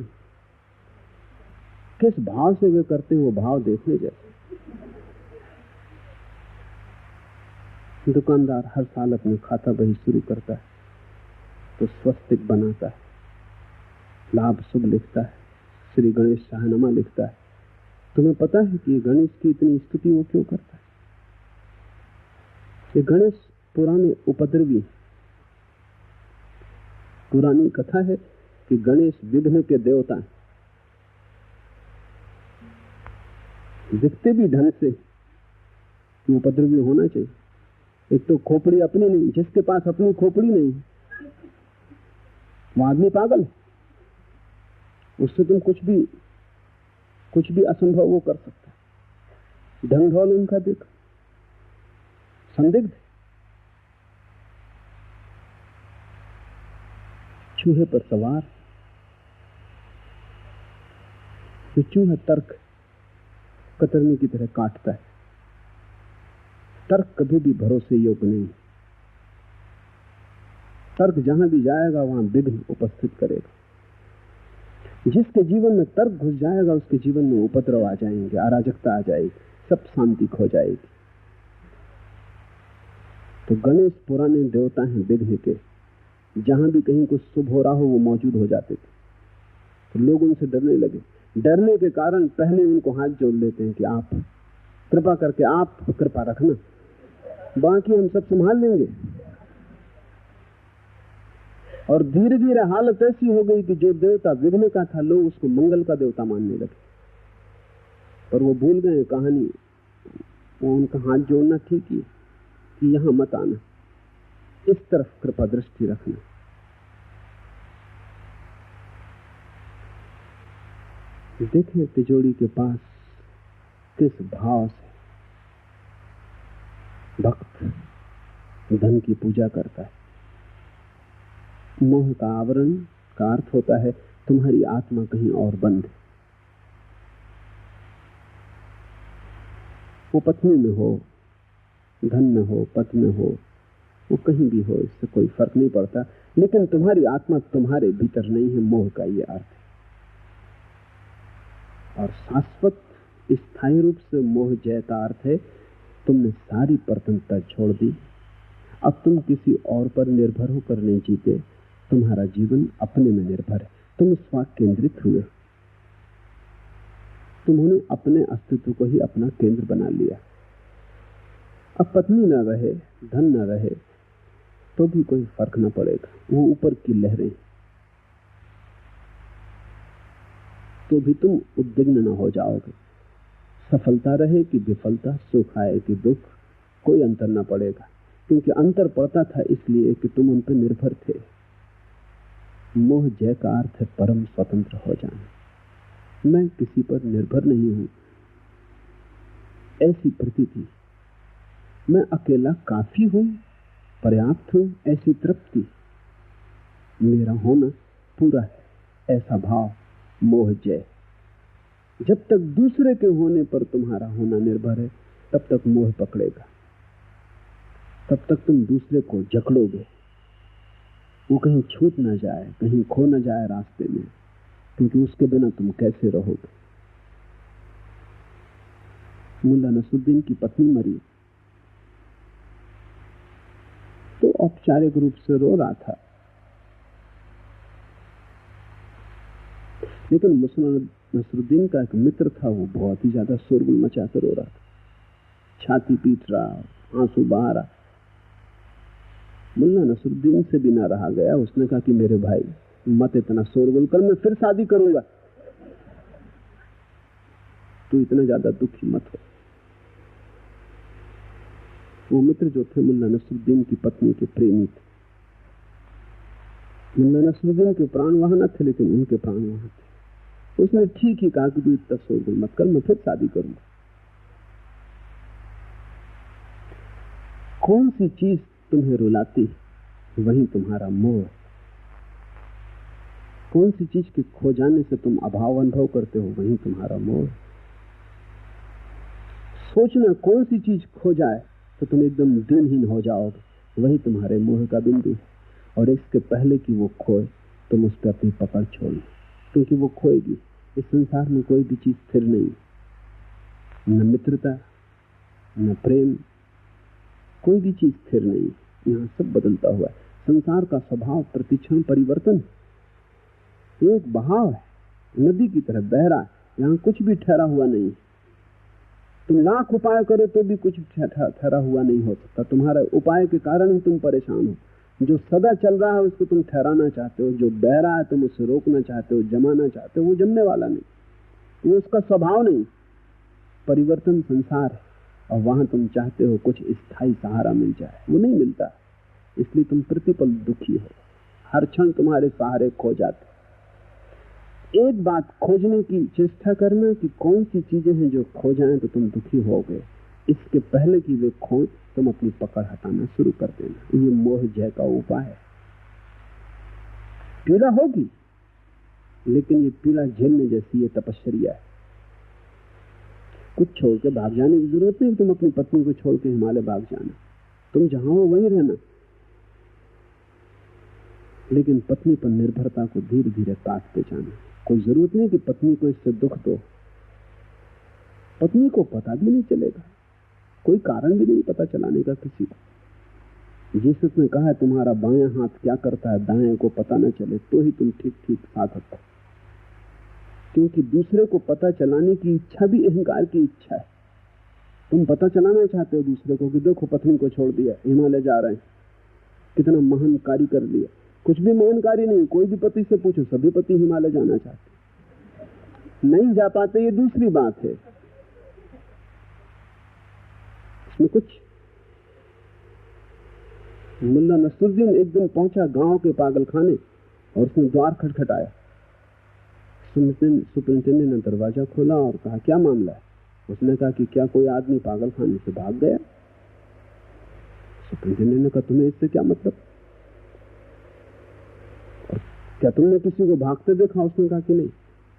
किस भाव से वे करते हैं, वो भाव देखने जैसे। दुकानदार हर साल अपने खाता बही शुरू करता है तो स्वस्तिक बनाता है, लाभ शुभ लिखता है, श्री गणेश नमः लिखता है। तुम्हें पता है कि गणेश की इतनी स्तुति वो क्यों करता है? ये गणेश पुराने उपद्रवी, पुरानी कथा है कि गणेश विघ्न के देवता हैं। दिखते भी ढंग से, उपद्रवी होना चाहिए। एक तो खोपड़ी अपनी नहीं, जिसके पास अपनी खोपड़ी नहीं वो आदमी पागल है। उससे तुम कुछ भी असंभव वो कर सकता है। ढंग ढोल उनका देखो, संदिग्ध। चूहे पर सवार, ये चूहा तर्क कतरनी की तरह काटता है। तर्क कभी भी भरोसे योग्य नहीं। तर्क जहां भी जाएगा वहां विघ्न उपस्थित करेगा। जिसके जीवन में तर्क घुस जाएगा उसके जीवन में उपद्रव आ जाएंगे, अराजकता आ जाएगी, सब शांति खो जाएगी। तो गणेश पुराने देवता हैं विघ्न के। जहां भी कहीं कुछ शुभ हो रहा हो वो मौजूद हो जाते थे। तो लोग उनसे डरने लगे। डरने के कारण पहले उनको हाथ जोड़ लेते हैं कि आप कृपा करके आप कृपा रखना, बाकी हम सब संभाल लेंगे। और धीरे धीरे हालत ऐसी हो गई कि जो देवता विघ्न का था लोग उसको मंगल का देवता मानने लगे। पर वो भूल गए कहानी, वो उनका हाथ जोड़ना ठीक ही कि यहां मत आना, इस तरफ कृपा दृष्टि रखना। देखें तिजोरी के पास किस भाव से भक्त धन की पूजा करता है। मोह का आवरण का अर्थ होता है तुम्हारी आत्मा कहीं और बंद है। वो पत्नी में हो, धन में हो, पद में हो, वो कहीं भी हो, इससे कोई फर्क नहीं पड़ता, लेकिन तुम्हारी आत्मा तुम्हारे भीतर नहीं है। मोह का ये अर्थ है। और शाश्वत स्थायी रूप से मोह जय का अर्थ है तुमने सारी प्रतंत्रता छोड़ दी, अब तुम किसी और पर निर्भर होकर नहीं जीते, तुम्हारा जीवन अपने में निर्भर है, तुम स्व केंद्रित हुए, तुमने अपने अस्तित्व को ही अपना केंद्र बना लिया। अब पत्नी न रहे, धन न रहे, तो भी कोई फर्क न पड़ेगा, वो ऊपर की लहरें, तो भी तुम उद्विग्न न हो जाओगे। सफलता रहे कि विफलता, सुख आए कि दुख, कोई अंतर न पड़ेगा, क्योंकि अंतर पड़ता था इसलिए कि तुम उन पर निर्भर थे। मोह जय का अर्थ है परम स्वतंत्र हो जाना। मैं किसी पर निर्भर नहीं हूं, ऐसी प्रतीति। मैं अकेला काफी हूं, पर्याप्त हूं, ऐसी तृप्ति। मेरा होना पूरा है, ऐसा भाव, मोह जय। जब तक दूसरे के होने पर तुम्हारा होना निर्भर है, तब तक मोह पकड़ेगा, तब तक तुम दूसरे को जकड़ोगे, वो कहीं छूट ना जाए, कहीं खो ना जाए रास्ते में, क्योंकि उसके बिना तुम कैसे रहोगे। मुल्ला नसरुद्दीन की पत्नी मरी तो औपचारिक रूप से रो रहा था, लेकिन मुल्ला नसरुद्दीन का एक मित्र था, वो बहुत ही ज्यादा शोरगुल मचाकर रो रहा था, छाती पीट रहा, आंसू बहा रहा। मुल्ला नसरुद्दीन से भी ना रहा गया, उसने कहा कि मेरे भाई मत इतना शोरगुल कर, मैं फिर शादी करूंगा, तू इतना ज्यादा दुखी मत हो। वो मित्र जो थे मुल्ला नसरुद्दीन की पत्नी के प्रेमी थे। मुल्ला नसरुद्दीन के प्राण वहां न थे, लेकिन उनके प्राण वहां थे। उसने ठीक ही कहा कि तू इतना शोरगुल मत कर, मैं फिर शादी करूंगा। कौन सी चीज तुम्हें रुलाती, वही तुम्हारा मोह। कौन सी चीज के खो जाने से तुम अभाव अनुभव करते हो, वही तुम्हारा मोह। सोचना कौन सी चीज खो जाए तो तुम एकदम दिनहीन हो जाओगे, वही तुम्हारे मोह का बिंदु है। और इसके पहले कि वो खोए, तुम उस पर अपनी पकड़ छोड़, क्योंकि वो खोएगी। इस संसार में कोई भी चीज स्थिर नहीं, न मित्रता, न प्रेम, कोई भी चीज स्थिर नहीं। यहाँ सब बदलता हुआ है। संसार का स्वभाव प्रतिक्षण परिवर्तन, एक बहाव है, नदी की तरह बह रहा है, यहाँ कुछ भी ठहरा हुआ नहीं। तुम लाख उपाय करो तो भी कुछ ठहरा हुआ नहीं हो सकता। तुम्हारे उपाय के कारण ही तुम परेशान हो। जो सदा चल रहा है उसको तुम ठहराना चाहते हो, जो बह रहा है तुम उसे रोकना चाहते हो, जमाना चाहते हो, वो जमने वाला नहीं, वो उसका स्वभाव नहीं। परिवर्तन संसार है, और वहां तुम चाहते हो कुछ स्थायी सहारा मिल जाए, वो नहीं मिलता। इसलिए तुम प्रतिपल दुखी हो, हर क्षण तुम्हारे सहारे खो जाते। एक बात खोजने की चेष्टा करना कि कौन सी चीजें हैं जो खो जाएं तो तुम दुखी हो गए। इसके पहले कि वे खो, तुम अपनी पकड़ हटाना शुरू कर देना। ये मोह जय का उपाय है। पीड़ा होगी, लेकिन ये पीड़ा झेलने जैसी ये तपस्या है। कुछ छोड़ के भाग जाने की जरूरत नहीं। तुम अपनी पत्नी को छोड़ के हिमालय भाग जाना, तुम जहां हो वहीं रहना, लेकिन पत्नी पर निर्भरता को धीरे धीरे काटते जाना। कोई जरूरत नहीं कि पत्नी को इससे दुख दो, पत्नी को पता भी नहीं चलेगा, कोई कारण भी नहीं पता चलाने का किसी को। यीशु ने कहा है तुम्हारा बायां हाथ क्या करता है, दाएं को पता न चले, तो ही तुम ठीक ठीक साधक हो। क्योंकि दूसरे को पता चलाने की इच्छा भी अहंकार की इच्छा है। तुम पता चलाना चाहते हो दूसरे को कि देखो पत्नी को छोड़ दिया, हिमालय जा रहे हैं, कितना महान कार्य कर लिया। कुछ भी महान कार्य नहीं। कोई भी पति से पूछो, सभी पति हिमालय जाना चाहते, नहीं जा पाते, ये दूसरी बात है। इसमें कुछ। मुल्ला नसरुद्दीन एक दिन पहुंचा गांव के पागलखाने और उसने द्वार खटखटाया। सुपरिंटेंडेंट ने दरवाजा खोला और कहा क्या मामला है। उसने कहा कि क्या कोई आदमी पागलखाने से भाग गया। सुपरिंटेंडेंट ने कहा तुम्हें इससे क्या मतलब, क्या तुमने किसी को भागते देखा। उसने कहा कि नहीं,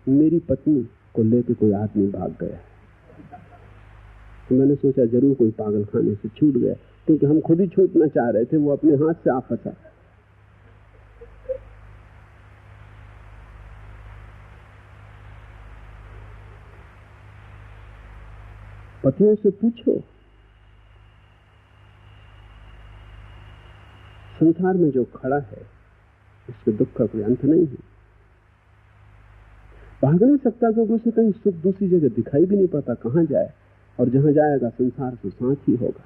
मेरी पत्नी को लेकर कोई आदमी भाग गया। तो मैंने सोचा जरूर कोई पागलखाने से छूट गया, क्योंकि हम खुद ही छूटना चाह रहे थे, वो अपने हाथ से आ फंसा। पतियों से पूछो, संसार में जो खड़ा है उसके दुख का कोई अंत नहीं है। भाग नहीं सकता क्योंकि उसे कहीं सुख दूसरी जगह दिखाई भी नहीं पड़ता कहां जाए, और जहां जाएगा संसार से साथ ही होगा।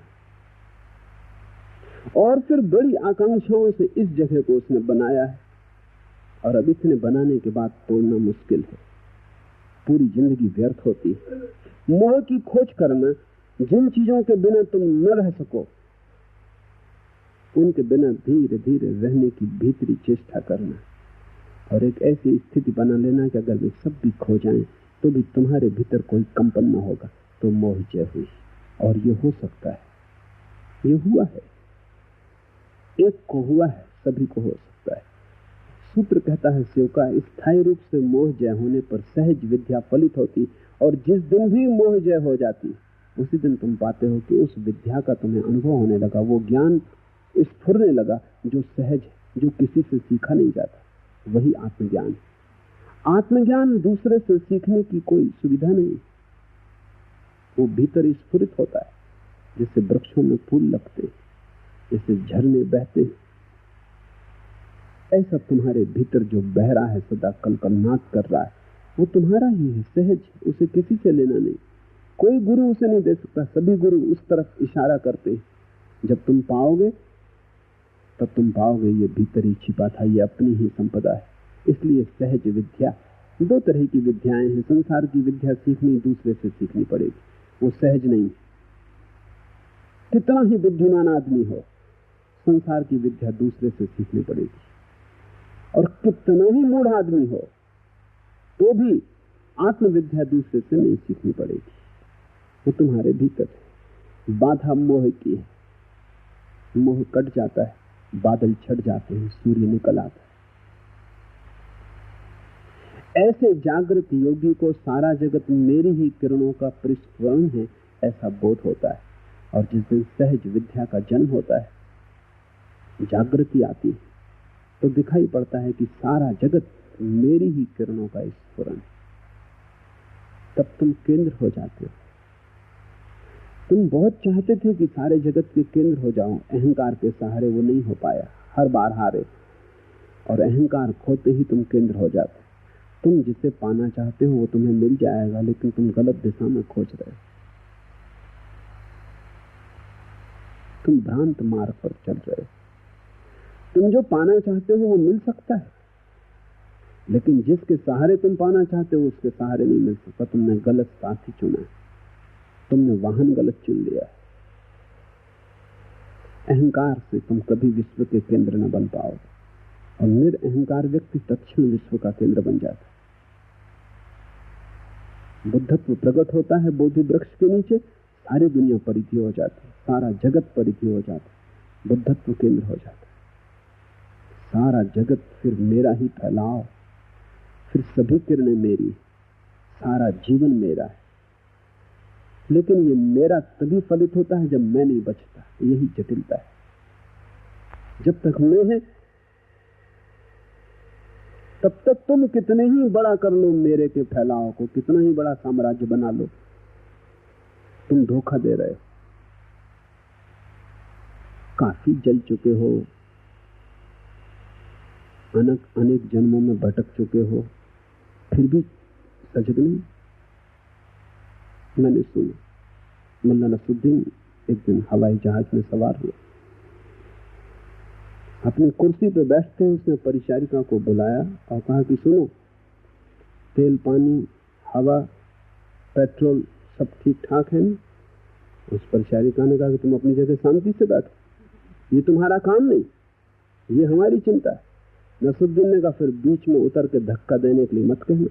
और फिर बड़ी आकांक्षाओं से इस जगह को उसने बनाया है, और अब इतने बनाने के बाद तोड़ना मुश्किल है। पूरी जिंदगी व्यर्थ होती है। मोह की खोज करना, जिन चीजों के बिना तुम न रह सको उनके बिना धीरे धीरे रहने की भीतरी चेष्टा करना, और एक ऐसी स्थिति बना लेना कि अगर वे सब भी खो जाएं तो भी तुम्हारे भीतर कोई कंपन न होगा, तो मोह जय हुई। और ये हो सकता है, ये हुआ है, एक को हुआ है, सभी को हो सकता है। सूत्र कहता है सेवका, स्थायी रूप से मोह जय होने पर सहज विद्या फलित होती, और जिस दिन भी मोह जय हो जाती उसी दिन तुम पाते हो कि उस विद्या का तुम्हें अनुभव होने लगा, वो ज्ञान स्फुरने लगा जो सहज है, जो किसी से सीखा नहीं जाता। वही आत्मज्ञान है। आत्मज्ञान दूसरे से सीखने की कोई सुविधा नहीं, वो भीतर स्फुरित होता है, जैसे वृक्षों में फूल लगते, जैसे झरने बहते। ऐसा तुम्हारे भीतर जो बह रहा है, सदा कलकलनाद कर रहा है, वो तुम्हारा ही है, सहज, उसे किसी से लेना नहीं। कोई गुरु उसे नहीं दे सकता, सभी गुरु उस तरफ इशारा करते। जब तुम पाओगे तब तुम पाओगे ये भीतर ही छिपा था, ये अपनी ही संपदा है। इसलिए सहज विद्या, दो तरह की विद्याएं हैं। संसार की विद्या सीखनी दूसरे से सीखनी पड़ेगी, वो सहज नहीं। कितना ही बुद्धिमान आदमी हो, संसार की विद्या दूसरे से सीखनी पड़ेगी, और कितना ही मूढ़ आदमी हो तो भी आत्मविद्या दूसरे से नहीं सीखनी पड़ेगी, वो तुम्हारे भीतर है। बाधा मोह की है, मोह कट जाता है, बादल छट जाते हैं, सूर्य निकल आता है। ऐसे जागृत योगी को सारा जगत मेरी ही किरणों का परिस्फुरण है, ऐसा बोध होता है। और जिस दिन सहज विद्या का जन्म होता है, जागृति आती है, तो दिखाई पड़ता है कि सारा जगत मेरी ही किरणों का स्फुरण। तब तुम केंद्र हो जाते हो। तुम बहुत चाहते थे कि सारे जगत के केंद्र हो जाओ, अहंकार के सहारे वो नहीं हो पाया, हर बार हारे, और अहंकार खोते ही तुम केंद्र हो जाते। तुम जिसे पाना चाहते हो वो तुम्हें मिल जाएगा, लेकिन तुम गलत दिशा में खोज रहे हो, तुम भ्रांत मार्ग पर चल रहे हो। तुम जो पाना चाहते हो वो मिल सकता है, लेकिन जिसके सहारे तुम पाना चाहते हो उसके सहारे नहीं मिल सकता। तुमने गलत साथी चुना है, तुमने वाहन गलत चुन लिया है। अहंकार से तुम कभी विश्व के केंद्र न बन पाओगे, और निरअहंकार व्यक्ति तत्क्षण विश्व का केंद्र बन जाता है। बुद्धत्व प्रकट होता है बोधि वृक्ष के नीचे, सारी दुनिया परिधि हो जाती है, सारा जगत परिधि हो जाता है, बुद्धत्व केंद्र हो जाता है। सारा जगत फिर मेरा ही फैलाव, फिर सभी किरणें मेरी, सारा जीवन मेरा है। लेकिन ये मेरा तभी फलित होता है जब मैं नहीं बचता, यही जटिलता है। जब तक मैं है तब तक तुम कितने ही बड़ा कर लो मेरे के फैलाव को, कितना ही बड़ा साम्राज्य बना लो, तुम धोखा दे रहे हो। काफी जल चुके हो, अनेक जन्मों में भटक चुके हो, फिर भी सजग नहीं। मैंने सुना मुल्ला नसरुद्दीन एक दिन हवाई जहाज में सवार हुआ, अपनी कुर्सी पे बैठते उसने परिचारिका को बुलाया और कहा कि सुनो, तेल पानी हवा पेट्रोल सब ठीक ठाक है ना? उस परिचारिका ने कहा कि तुम अपनी जगह शांति से बैठो, ये तुम्हारा काम नहीं, ये हमारी चिंता है। नसरुद्दीन ने कहा फिर बीच में उतर के धक्का देने के लिए मत कहना।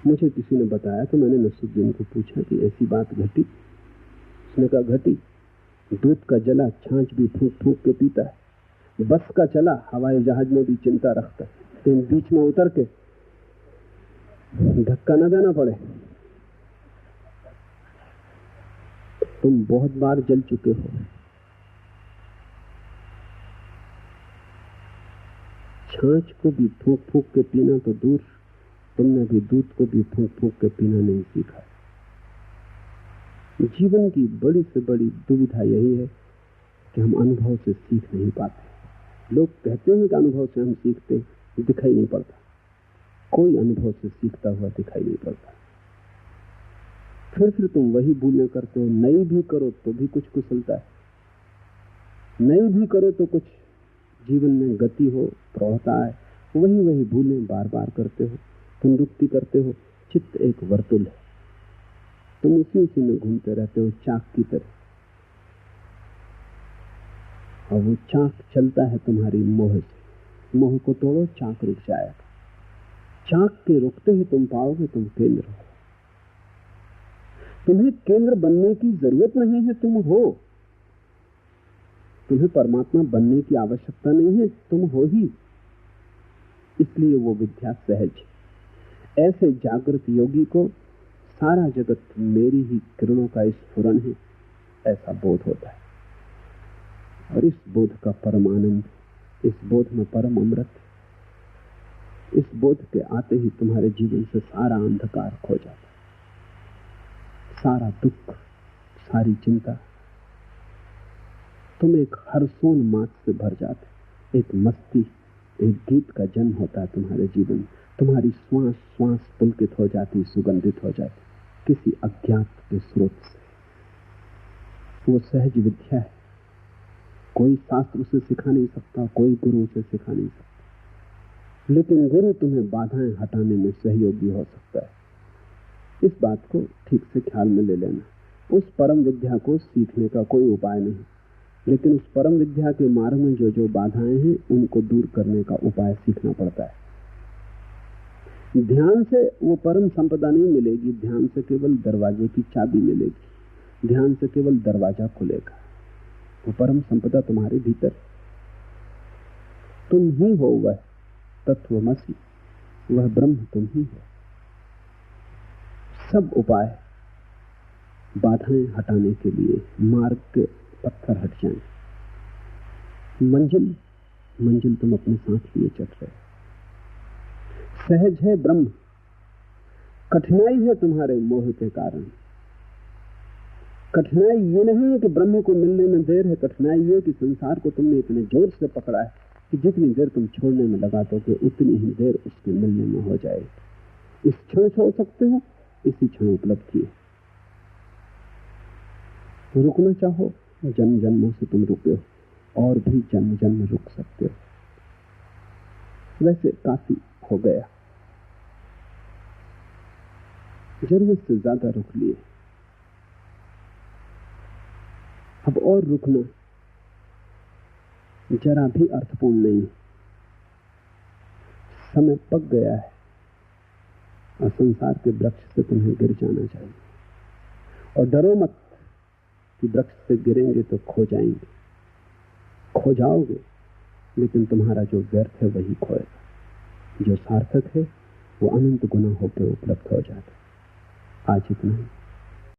मुझे किसी ने बताया तो मैंने नसरुद्दीन को पूछा कि ऐसी बात घटी? उसने कहा घटी। दूध का जला छाछ भी फूंक फूंक के पीता है, बस का चला हवाई जहाज में भी चिंता रखता है, तो बीच में उतर के धक्का न देना पड़े। तुम बहुत बार जल चुके हो, छाछ को भी फूंक फूंक के पीना तो दूर, तुमने भी दूध को भी फूंक फूंक के पीना नहीं सीखा। जीवन की बड़ी से बड़ी दुविधा यही है कि हम अनुभव से सीख नहीं पाते। लोग कहते हैं कि अनुभव से हम सीखते, दिखाई नहीं पड़ता। कोई अनुभव से सीखता हुआ दिखाई नहीं पड़ता। फिर तुम वही भूलें करते हो। नई भी करो तो भी कुछ कुशलता है, नई भी करो तो कुछ जीवन में गति हो, प्रौढ़ता है। वही भूलें बार बार करते हो, पुनरुक्ति करते हो। चित्त एक वर्तुल है, तुम उसी में घूमते रहते हो, चाक की तरह। और वो चाक चलता है तुम्हारी मोह से। मोह को तोड़ो, चाक रुक जाएगा। चाक के रुकते ही तुम पाओगे तुम केंद्र हो। तुम्हें केंद्र बनने की जरूरत नहीं है, तुम हो। तुम्हें परमात्मा बनने की आवश्यकता नहीं है, तुम हो ही। इसलिए वो विद्या सहज। ऐसे जागृत योगी को सारा जगत मेरी ही किरणों का स्फुरन है, ऐसा बोध होता है। और इस बोध का परम आनंद, इस बोध में परम अमृत, इस बोध के आते ही तुम्हारे जीवन से सारा अंधकार खो जाता है। सारा दुख, सारी चिंता, तुम एक हर्षोन्माद से भर जाते। एक मस्ती, एक गीत का जन्म होता है तुम्हारे जीवन में। तुम्हारी श्वास श्वास पुलकित हो जाती, सुगंधित हो जाती किसी अज्ञात के स्रोत से। वो सहज विद्या है, कोई शास्त्र उसे सिखा नहीं सकता, कोई गुरु उसे सिखा नहीं सकता। लेकिन गुरु तुम्हें बाधाएं हटाने में सहयोगी हो सकता है। इस बात को ठीक से ख्याल में ले लेना। उस परम विद्या को सीखने का कोई उपाय नहीं, लेकिन उस परम विद्या के मार्ग में जो बाधाएं हैं उनको दूर करने का उपाय सीखना पड़ता है। ध्यान से वो परम संपदा नहीं मिलेगी, ध्यान से केवल दरवाजे की चाबी मिलेगी, ध्यान से केवल दरवाजा खुलेगा। वो परम संपदा तुम्हारे भीतर, तुम ही हो वह तत्वमसि, वह ब्रह्म तुम ही हो। सब उपाय बाधाएं हटाने के लिए, मार्ग के पत्थर हट जाएं। मंजिल तुम अपने साथ लिए चल रहे। सहज है ब्रह्म, कठिनाई है तुम्हारे मोह के कारण। कठिनाई ये नहीं है कि ब्रह्म को मिलने में देर है, कठिनाई ये कि संसार को तुमने इतने जोर से पकड़ा है कि जितनी देर तुम छोड़ने में लगा दोगे उतनी ही देर उसके मिलने में हो जाएगी। इस क्षण छोड़ सकते हो, इसी क्षण उपलब्धि है। रुकना चाहो, जन्म जन्मों से तुम रुके हो, और भी जन्म जन्म रुक सकते हो। वैसे काफी हो गया, जरूरत से ज्यादा रुक लिए। अब और रुकना जरा भी अर्थपूर्ण नहीं। समय पक गया है और संसार के वृक्ष से तुम्हें गिर जाना चाहिए। और डरो मत कि वृक्ष से गिरेंगे तो खो जाएंगे। खो जाओगे, लेकिन तुम्हारा जो व्यर्थ है वही खोएगा। जो सार्थक है वो अनंत गुना होकर उपलब्ध हो जाता है। आज इतना ही।